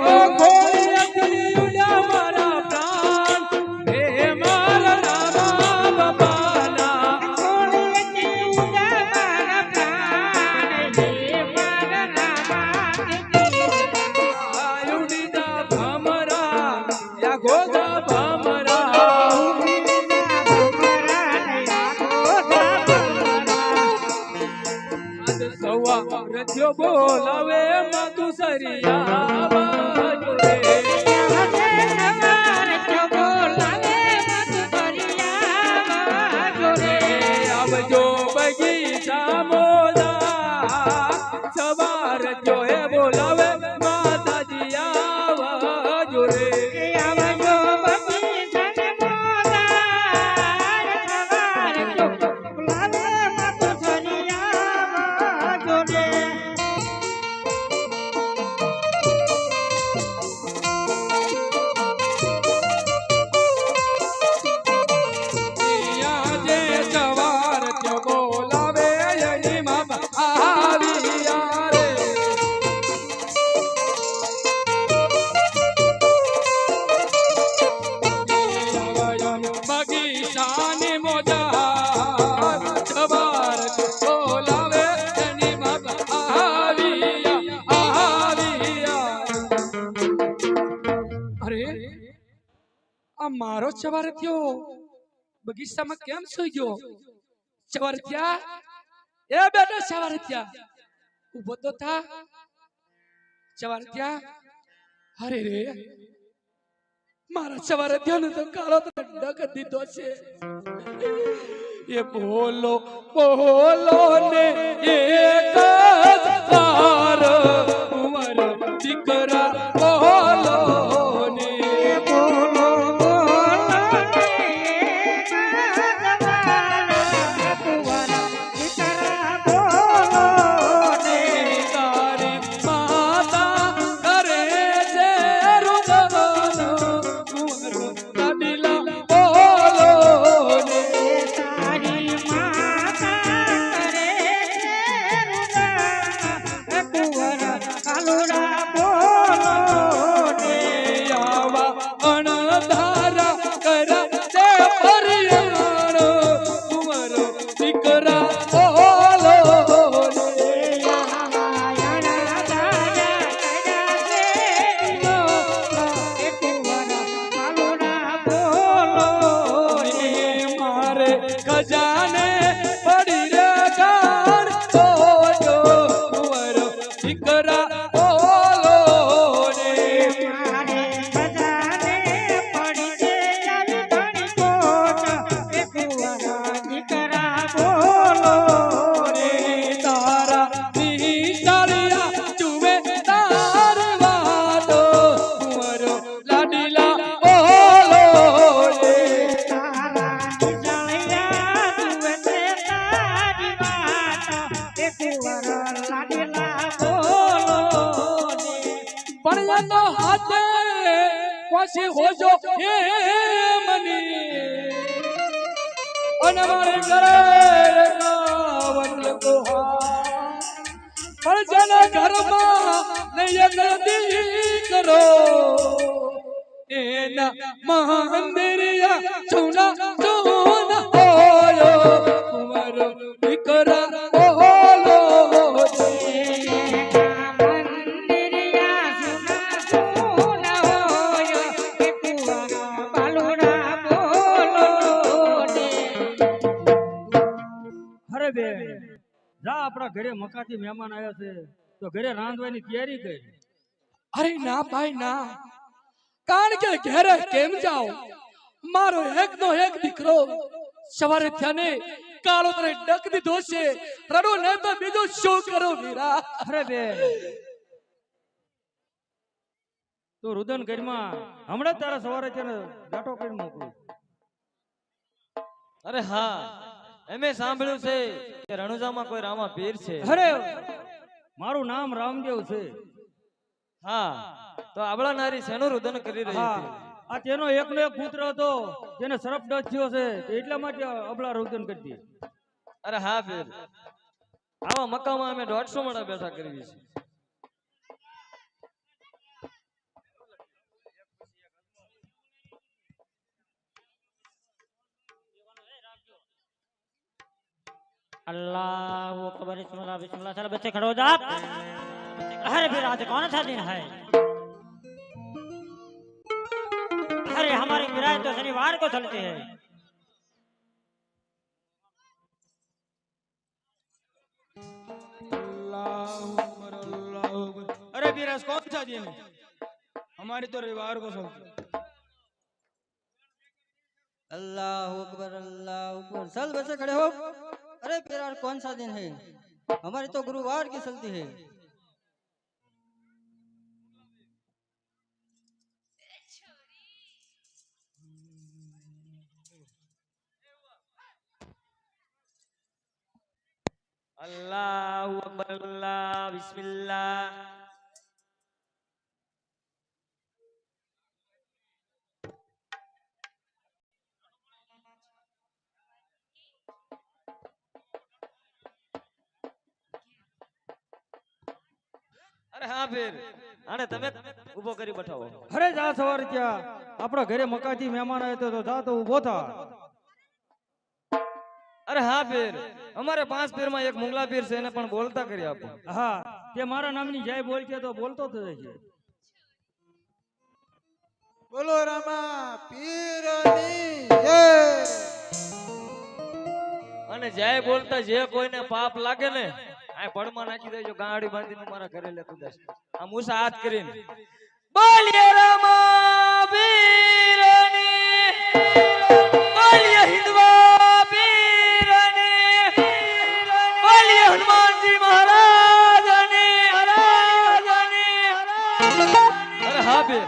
[SPEAKER 2] ઓ કોઈ અગલી ઉડા મારા પ્રાણ રે મારા રામા બાપાના ઉડી જા ભમરા યા ગોજા ભમરા આજ સવા રથ્યો બોલાવે મધુસરિયા બાજુ રે. આવજો બગીચા મોદા સવાર થયો હે બોલાવે માતાજી આવજો રે. ઈયા જે સવાર થયો બોલાવે એની માં આવ્યા રે. બગીચાની મોજા સવાર થયો બોલાવે એની માં આવ્યા. અરે આ મારો સવાર થયો બગીચામાં કેમ સુઈ ગયો? સવાર થયા એ બેટા સવાર થયા ઉભો તો થા. સવાર થયા અરે રે મારા સવાર થયો ને તો કાળો તો ડક દીધો છે. એ બોલો બોલો ને એક જ વાર ઉમર દીકરા બોલો ને. તારી માતા કરે છે રુદન ઉમર લાડીલા બોલો ને. આવા અણધારા કરા તે પરિયાણ ઉમર દીકરા બોલો ને. મારે ખજાને પડી રે ગાણ બોલો ઉમર દીકરા બોલો ને. તારા નિશાળિયા જુએ તાર વાતો ઉમર લાડીલા બોલો ને. પણ એનો હાથે પછી હોજો એ મની અને મારે ઘરે કાવન ગોહા. પણ જેના ઘરમાં નહીં દીકરો એના મંદિરિયા ચૂના ચૂના હોયો ઉમર દીકરા બોલો ને.
[SPEAKER 5] અરે બેન જા આપણા ઘરે મકાથી મહેમાન આવ્યા છે તો ઘરે રાંધવાની તૈયારી કરી.
[SPEAKER 2] અરે ના ભાઈ ના, કારણ કે ઘરે કેમ જાઓ? મારો એક નો એક દીકરો સવારે થયા ને કાળો તરે ડક દીધો છે. રડો ને તો બીજું શું કરો વીરા?
[SPEAKER 5] અરે બેન તો રુદન ઘરમાં હમણાં જ તારા સવારે છે ને ગાંઠો કરી મોકલું.
[SPEAKER 7] અરે હા, એમે સાંભળ્યું છે કે રણુજામાં કોઈ રામા પીર છે.
[SPEAKER 5] અરે મારું નામ રામદેવ છે.
[SPEAKER 7] હા, તો આબળા નારી શેનું રુદન કરી રહી
[SPEAKER 5] હા
[SPEAKER 7] હતી?
[SPEAKER 5] આ તેનો એકનો એક પુત્ર હતો જેને સરફ ડચ થયો છે તો એટલા માટે અબળા રુદન કરી દી.
[SPEAKER 7] અરે હા પીર, આવા મકામાં અમે 150 માળા બેઠા કરવી છે.
[SPEAKER 8] अल्लाह वो कबर बिस्मिल्लाह बिस्मिल्लाह चलो बच्चे खड़े हो जाओ। अरे फिर आज कौन सा दिन है? अरे हमारी किराए तो शनिवार को चलते हैं।
[SPEAKER 2] अल्लाह आज कौन सा दिन है? हमारी तो रविवार को चलती है।
[SPEAKER 5] अल्लाह अकबर चल बच्चे खड़े हो। अरे फिर यार कौन सा दिन है? हमारी तो गुरुवार की चलती है।
[SPEAKER 7] अल्लाहु अकबर अल्लाह बिस्मिल्लाह। अरे हाँ फिर आने તમે ઊભો કરી બઠાવો।
[SPEAKER 5] અરે જા સવાર ત્યાં આપણા ઘરે મકાથી મહેમાન આવ્યો તો જા તો ઊભો થા।
[SPEAKER 7] અરે હા પીર અમારે 5 પીર માં એક મુંગલા પીર છે એને પણ બોલતા કરી આપો।
[SPEAKER 5] હા તે મારા નામની જય બોલ કે તો બોલતો થઈ જશે।
[SPEAKER 2] बोलो रामा पीरनी जय।
[SPEAKER 7] અને જય બોલતા જે કોઈને પાપ લાગે ને આ પડમાં નાખી દેજો ગાડી બાંધીને મારા ઘરે લેતો જશે। આ મૂસા હાથ કરીને બોલીએ રામા પીરની બોલીએ હિંદવા પીરની બોલીએ હનુમાનજી મહારાજની હરાજની અરે હા પીર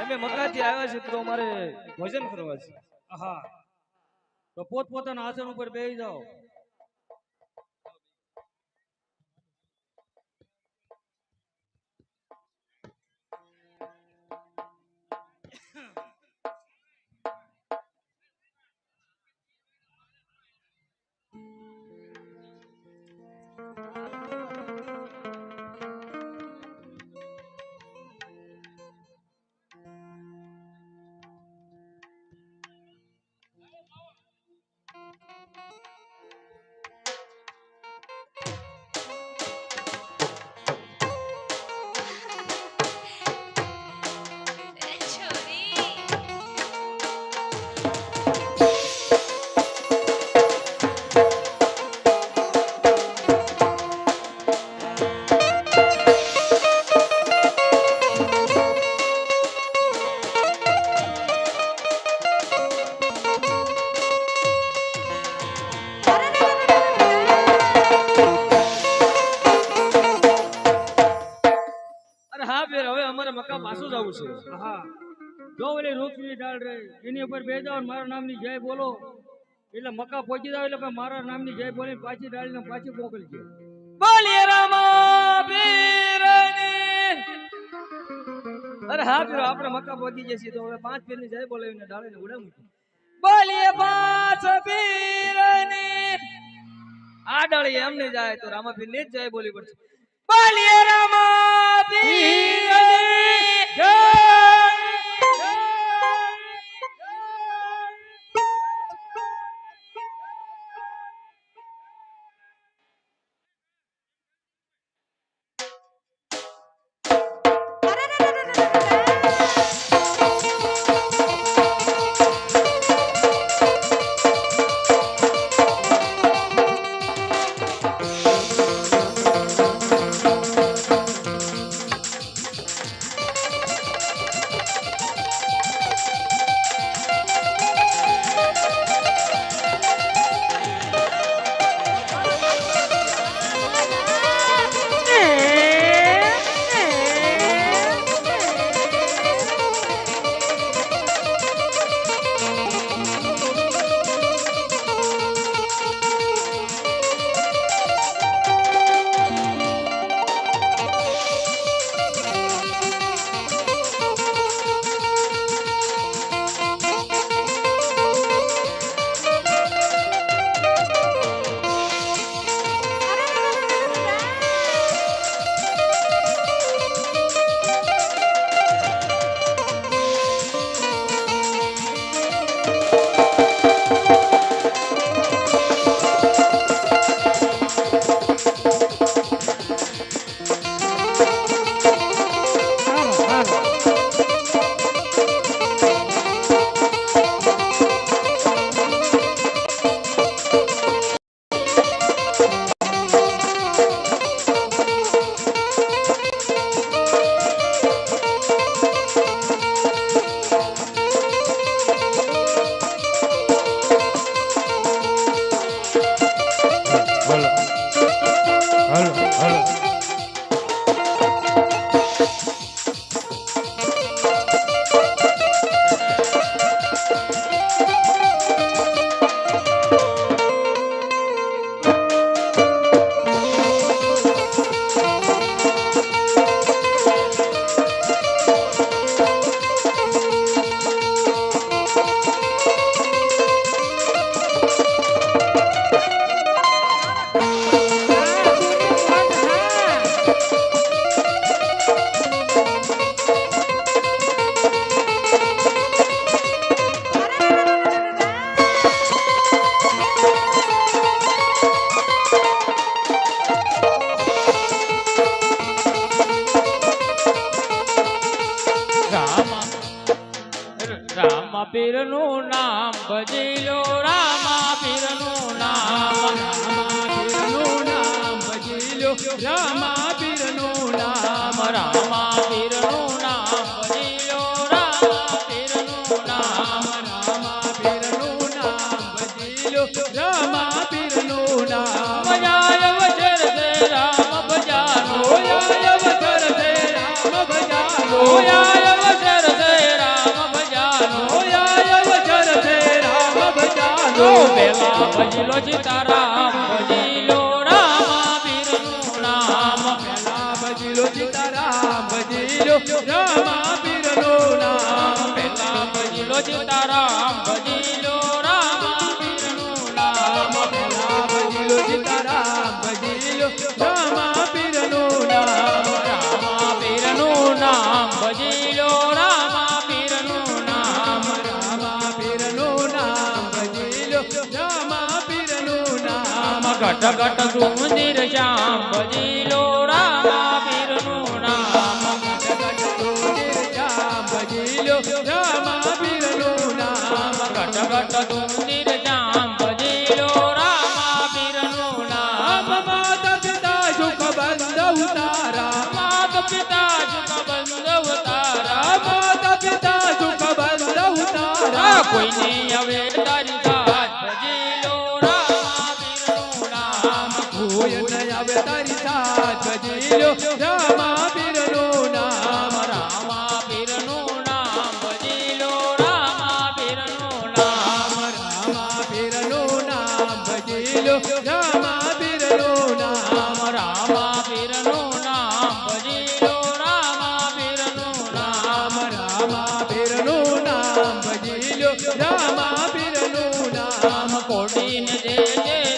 [SPEAKER 7] અમે મકાથી આવ્યા છે તો અમારે ભોજન કરવા છે।
[SPEAKER 5] હા તો પોત પોતાના આસન ઉપર બેસી જાઓ।
[SPEAKER 7] મક્કા પાછું જવું છે।
[SPEAKER 5] હા જો ઓલી રૂપની ડાળ રે એની ઉપર બે જાવ મારા નામની જય બોલો એટલે મક્કા પહોંચી જાવ એટલે મારા નામની જય બોલીને પાછી ડાળીને પાછી મોકલજો।
[SPEAKER 7] બોલીએ રામા પીરની અરે હા પીરો આપણે મક્કા પહોંચી જઈએ તો હવે 5 પીરની જય બોલાવીને ડાળીને ઉડા મૂકી બોલીએ 5 પીરની આ ડાળી એમને જાય તો રામા પીરની જ જય બોલી પડશે। બોલીએ રામા પીરની જય
[SPEAKER 2] પીરનું નામ ભજી લો રામા પીરનું નામ પીરનું નામ ભજી લો રામા પીરનું નામ રામા પીરનું નામ ભજી લો રામા પીરનું નામ રામા પીરનું નામ ભજી લો રામા પીરનું નામ ભજાય વચર સે રામ ભજાનો યાય વચર સે રામ ભજાનો યાય વચર સે રામ ભજાનો યાય વચર સે રામ ભજાનો પેલા ભજી લો સીતારામ ભજી લો રામા પીરનું નામ પેલા ભજી લો સીતારામ ભજી લો રામા પીરનું નામ પેલા ભજી લો સીતારામ ભજી લો રામા પીરનું નામ પેલા ભજી લો સીતારામ ભજી લો રામા પીરનું નામ રામા પીરનું નામ ભજી લો રામા પીરનું નામ રામા પીરનું નામ ભજી લો રામા પીરનું નામ ઘટ ઘટ સુંદર શ્યામ ભજી લો રામા પીરનું નામ ઘટ ઘટ સુંદર શ્યામ ભજી લો રામા પીરનું નામ ઘટ ઘટ સુંદર શ્યામ ભજી લો રામા પીરનું નામ માતા પિતા સુખ બંધ ઉતારા માતા પિતા સુખ બંધ ઉતારા માતા પિતા સુખ બંધ ઉતારા કોઈને હવે તારી સાથ ભજી લો રામા પીરનું નામ કોઈ ન આવે તારી સાથ ભજી લો રામા પીરનું નામ રામા પીરનું નામ ભજી લો રામા પીરનું નામ રામા પીરનું નામ ભજી લો રામા પીરનું નામ રામા પીરનું નામ ભજી લો રામા પીરનું નામ રામા પીરનું નામ ભજી લો રામા પીરનું નામ કોડીને દે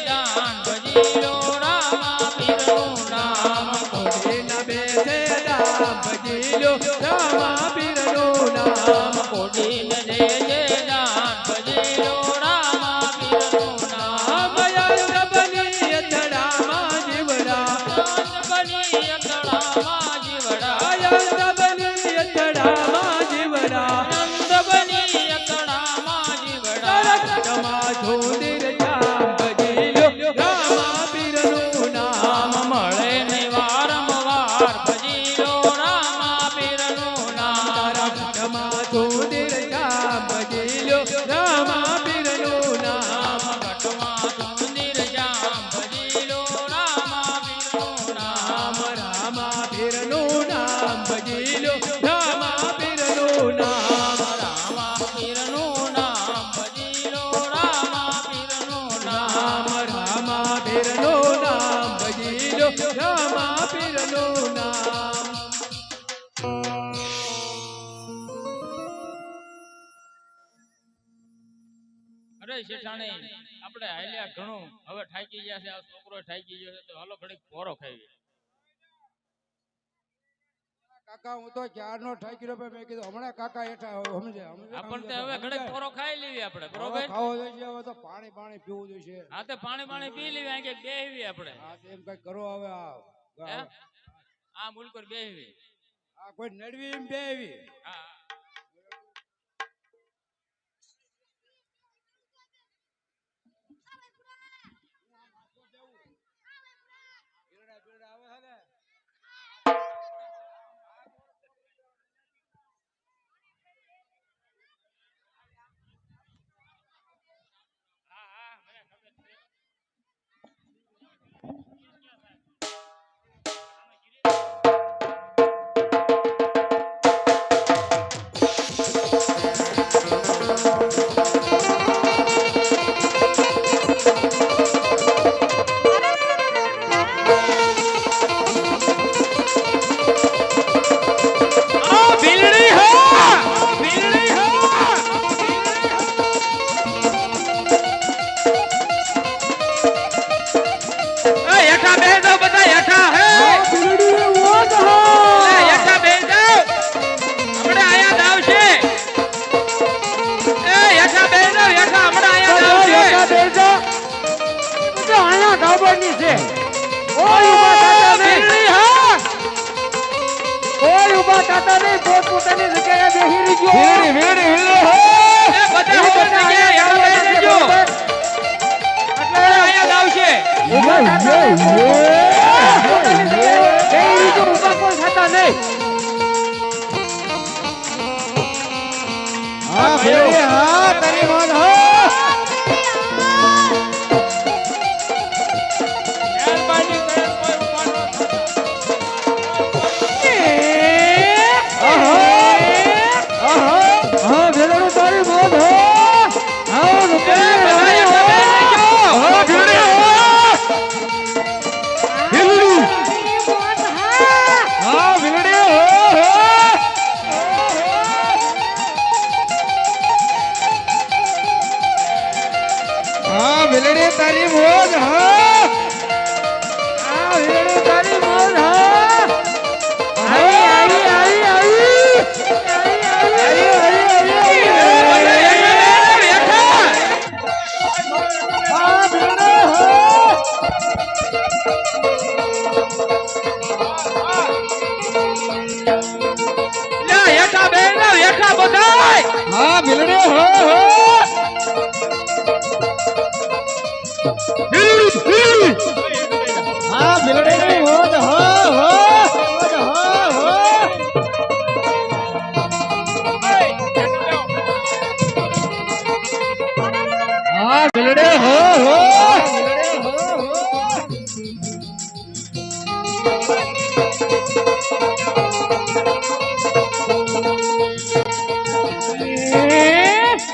[SPEAKER 2] દાન ભજી લો રામા પીરનું નામ કોડીને બેસે દાન ભજી લો રામા પીરનું નામ કોડીને દે દાન ભજી લો રામા પીરનું નામ યાદ બની અથડામાં જીવડા બની અથડામાં જીવડા યાદ બની અથડામાં જીવડા નંદ બની અથડામાં જીવડા રક્તમાં જોદિર જામ ભજી લો રામા પીરનું નામ મળે ને વારંવાર ભજી લો રામા પીરનું નામ રક્તમાં જોદિર જામ ભજી લો રામા પીરનું નામ ઘટમાં જોદિર જામ ભજી લો રામા પીરનું નામ રામા પીરનું નામ ભજી લો રામા પીરનું નામ રામા પીરનું નામ ભજી લો રામા પીરનું નામ રામા પીરનું નામ ભજી લો રામા પીરનું નામ અરે શેઠાણી આપણે હાલ્યા ઘણું હવે ઠાકી ગયા છે આ છોકરો ઠાકી ગયો છે તો હાલો ઘડીક પોરો ખાઈએ
[SPEAKER 9] કાકા હું તો ક્યારનો ઠાકી રહ્યો મેં કીધું હમણાં કાકા હેઠા સમજે
[SPEAKER 2] આપણને હવે ઘડીક પોરો ખાઈ લેવી આપણે બરોબર
[SPEAKER 9] ખાવો જોઈએ હવે તો પાણી પીવું જોઈએ
[SPEAKER 2] હા તો પાણી પી લેવી આ કે બેહવી આપણે
[SPEAKER 9] હા એમ કઈ કરો હવે
[SPEAKER 2] આ મુલકોર બેહવી
[SPEAKER 9] આ કોઈ નડવી એમ બેહવી
[SPEAKER 2] હા
[SPEAKER 9] ખબરની છે કોઈ ઉભા થતા નહીં પોત પોતાની જગ્યાએ બેસી રહી ગયો
[SPEAKER 7] બધા હો જગ્યાએ હેડા બેસી જજો. એટલે અહીંયા જ આવશે.
[SPEAKER 6] હા ભેળી હા તારી મોજ હો
[SPEAKER 2] મહેરબાની કરીને કોઈ ઉભા ન
[SPEAKER 6] હા ભેળી તારી મોજ હો હા
[SPEAKER 7] બધા હેડા બેસી જજો.
[SPEAKER 6] હા ભેળી હા ભેળી હા ભેળી તારી મોજ હા હા ભેળી તારી મોજ હા આવી આવી આવી આવી
[SPEAKER 7] હેઠા બેન હેઠા બધાય.
[SPEAKER 6] હા ભીલડે હો હો હા ભીલડે ની મોજ હો હો મોજ હો હો હા ભીલડે હો હો ભીલડે હો હો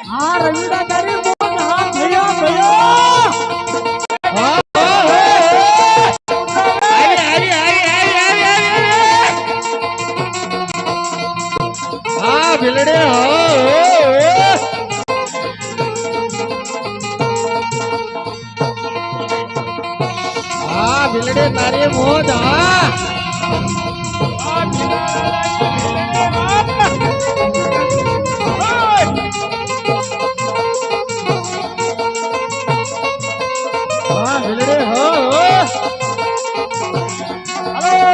[SPEAKER 6] હા રવિડા તારી મોજ હા ભયો ભયો હા આવી આવી આવી આવી આવી હા ભીલડે હો હા ભીલડે તારી મોજ હા હા ભીલડે હો હો હાલો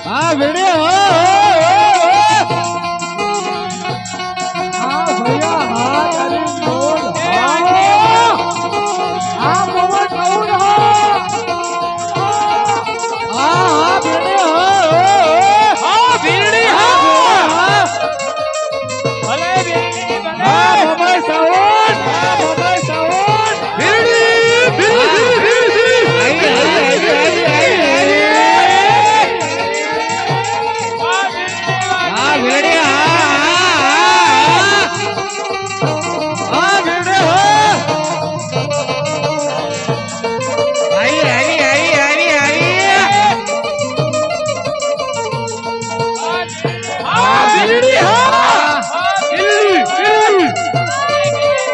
[SPEAKER 6] હા ભીલડે હો હા ભૈયા હા તારી મોજ હા મોજ કઉન હો હા ભીલડે હો
[SPEAKER 7] હા ભીલડી હા.
[SPEAKER 2] ભલે બેની ભલે
[SPEAKER 6] હા મોબાઈલ સાઉન્ડ હા મોબાઈલ સાઉન્ડ
[SPEAKER 7] ભીલડી ભીલડી
[SPEAKER 6] આવી આવી આવી આવી હા ભીલડે હા ભીલડે હો આવી આવી આવી આવી આવી હા ભીલડે હા ભીલડી ભીલડી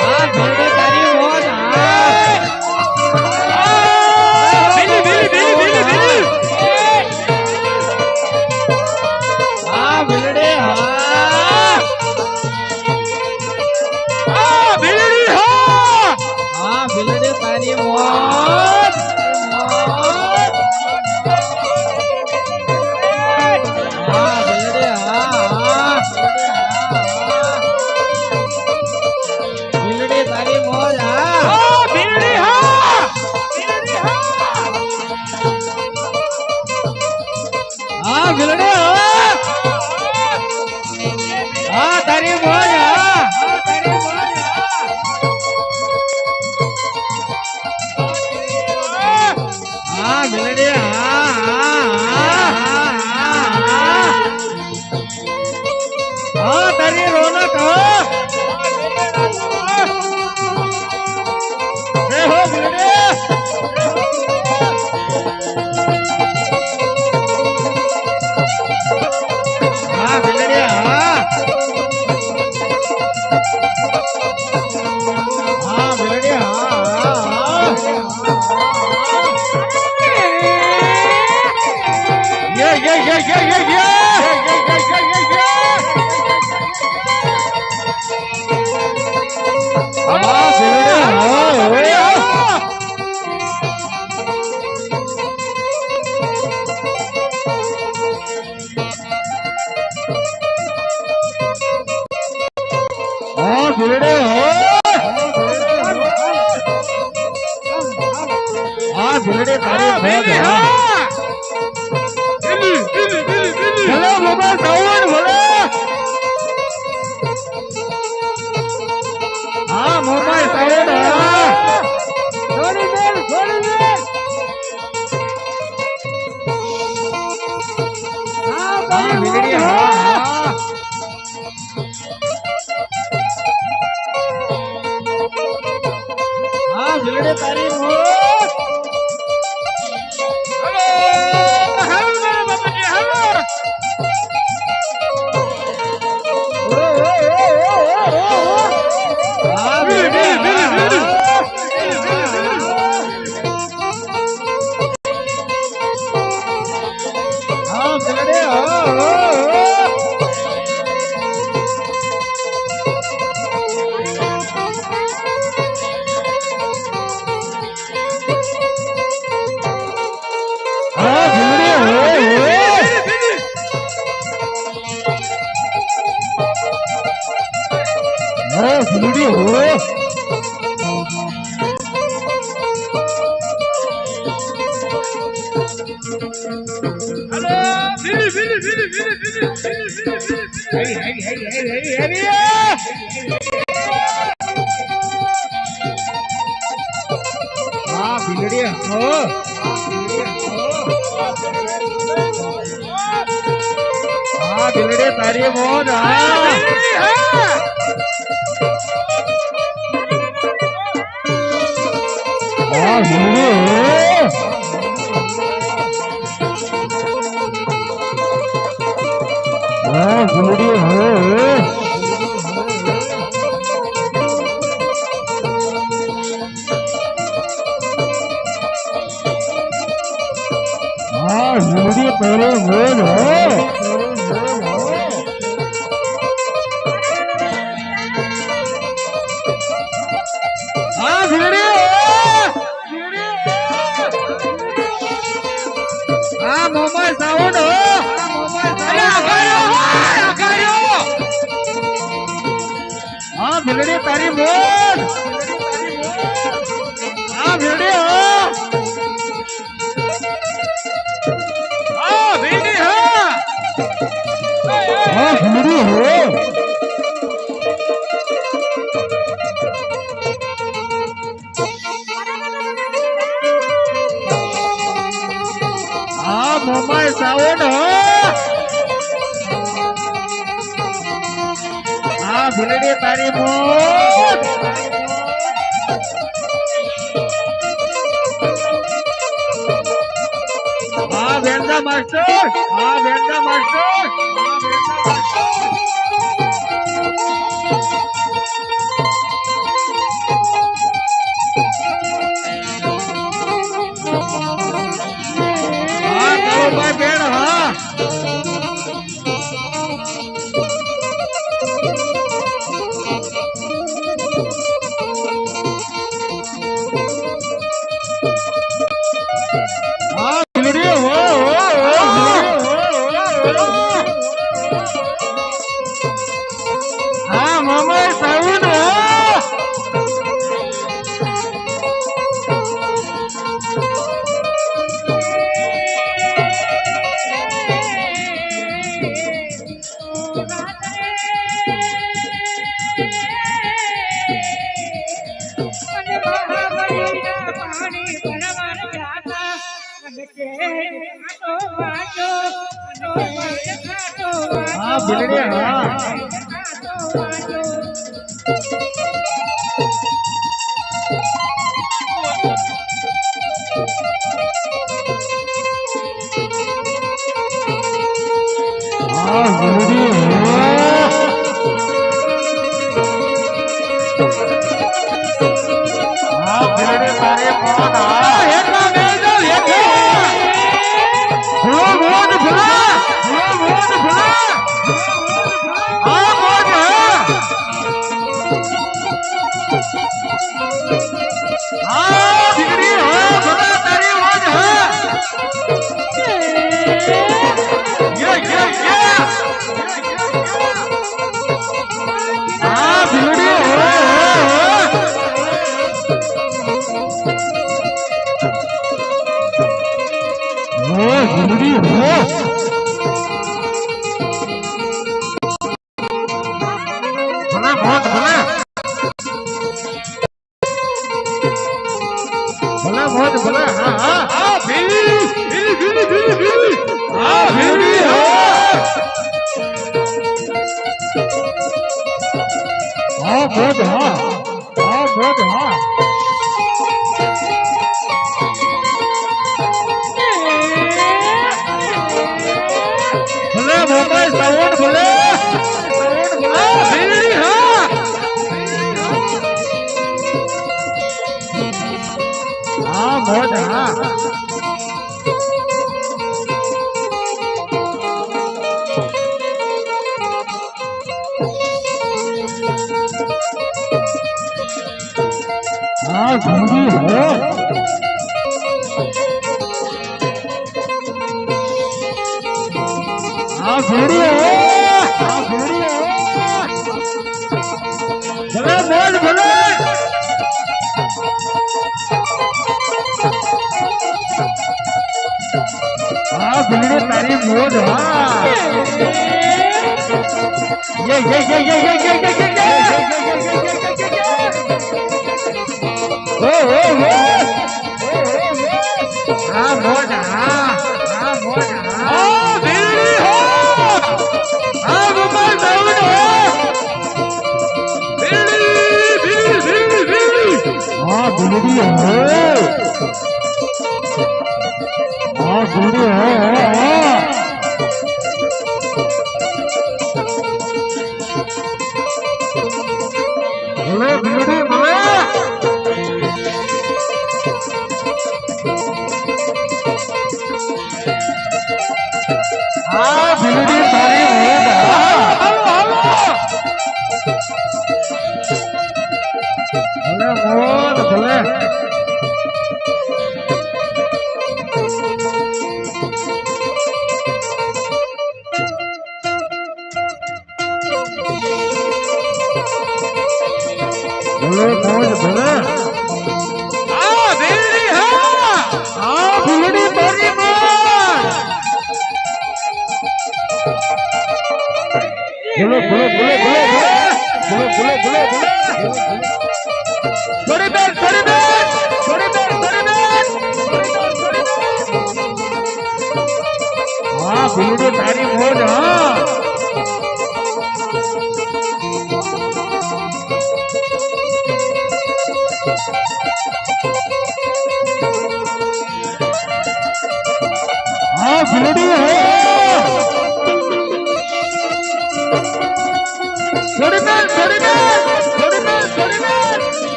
[SPEAKER 6] હા ભીલડે તારી મોજ હા
[SPEAKER 7] ભીલી ભીલી ભીલી ભીલી
[SPEAKER 6] હા ભીલડે હા
[SPEAKER 7] હા ભીલડી હા.
[SPEAKER 6] હા ભીલડે તારી મોજ હા ભીલડે હા ભીલડે તારી મોજ હા
[SPEAKER 7] હા ભીલડી હા. ભીલડી હા.
[SPEAKER 6] હા ભીલડે હા તારી મોજ હા તારી મોજ હા ભીલડે હા તારી રોનક હો હે હો ભીલડે હા ભીલડે હા હા ભીલડે હા yeah. हाँ भिड़े हो हाँ भिड़े तारी बहुत हेलो बाबा साउंड बोलो हाँ मोबाइल साउंड हाँ भिड़े हाँ हाँ भिड़े तारी बहुत भिड़े तारी मोहन भिड़े तारी मोहन हाँ भिड़े हो हाँ भिड़े हो हाँ भिड़े हो हाँ मोबाइल साउंड हो हाँ भिड़े तारी मोहन हाँ वेंदा मास्टर हाँ वेंदा मास्टर हाँ वेंदा मास्टर हाँ करो भाई बेड़ हाँ हाँ भिड़े हाँ भिड़े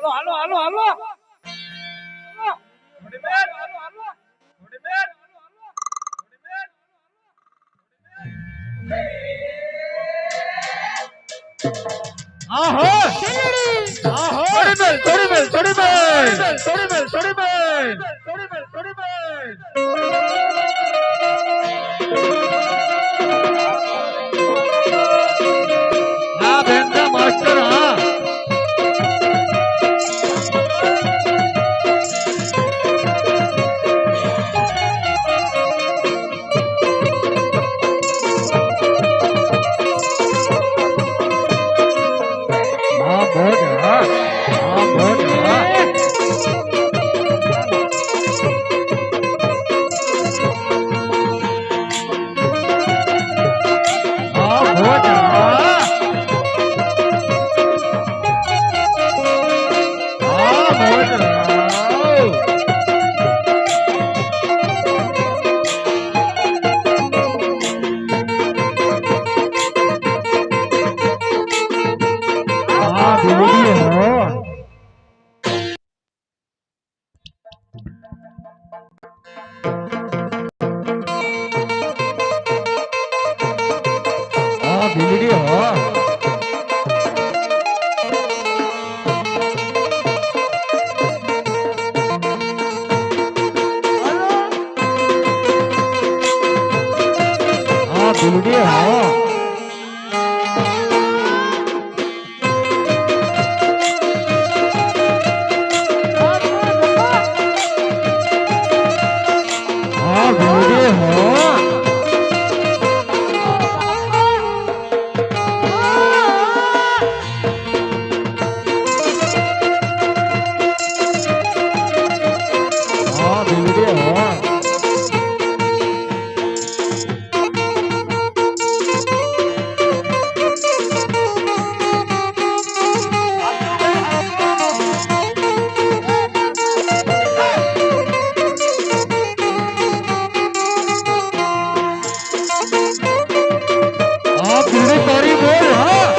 [SPEAKER 2] હાલો હાલો હાલો હાલો થોડી બેન હાલો હાલો થોડી બેન હાલો થોડી બેન
[SPEAKER 10] તારી બોલ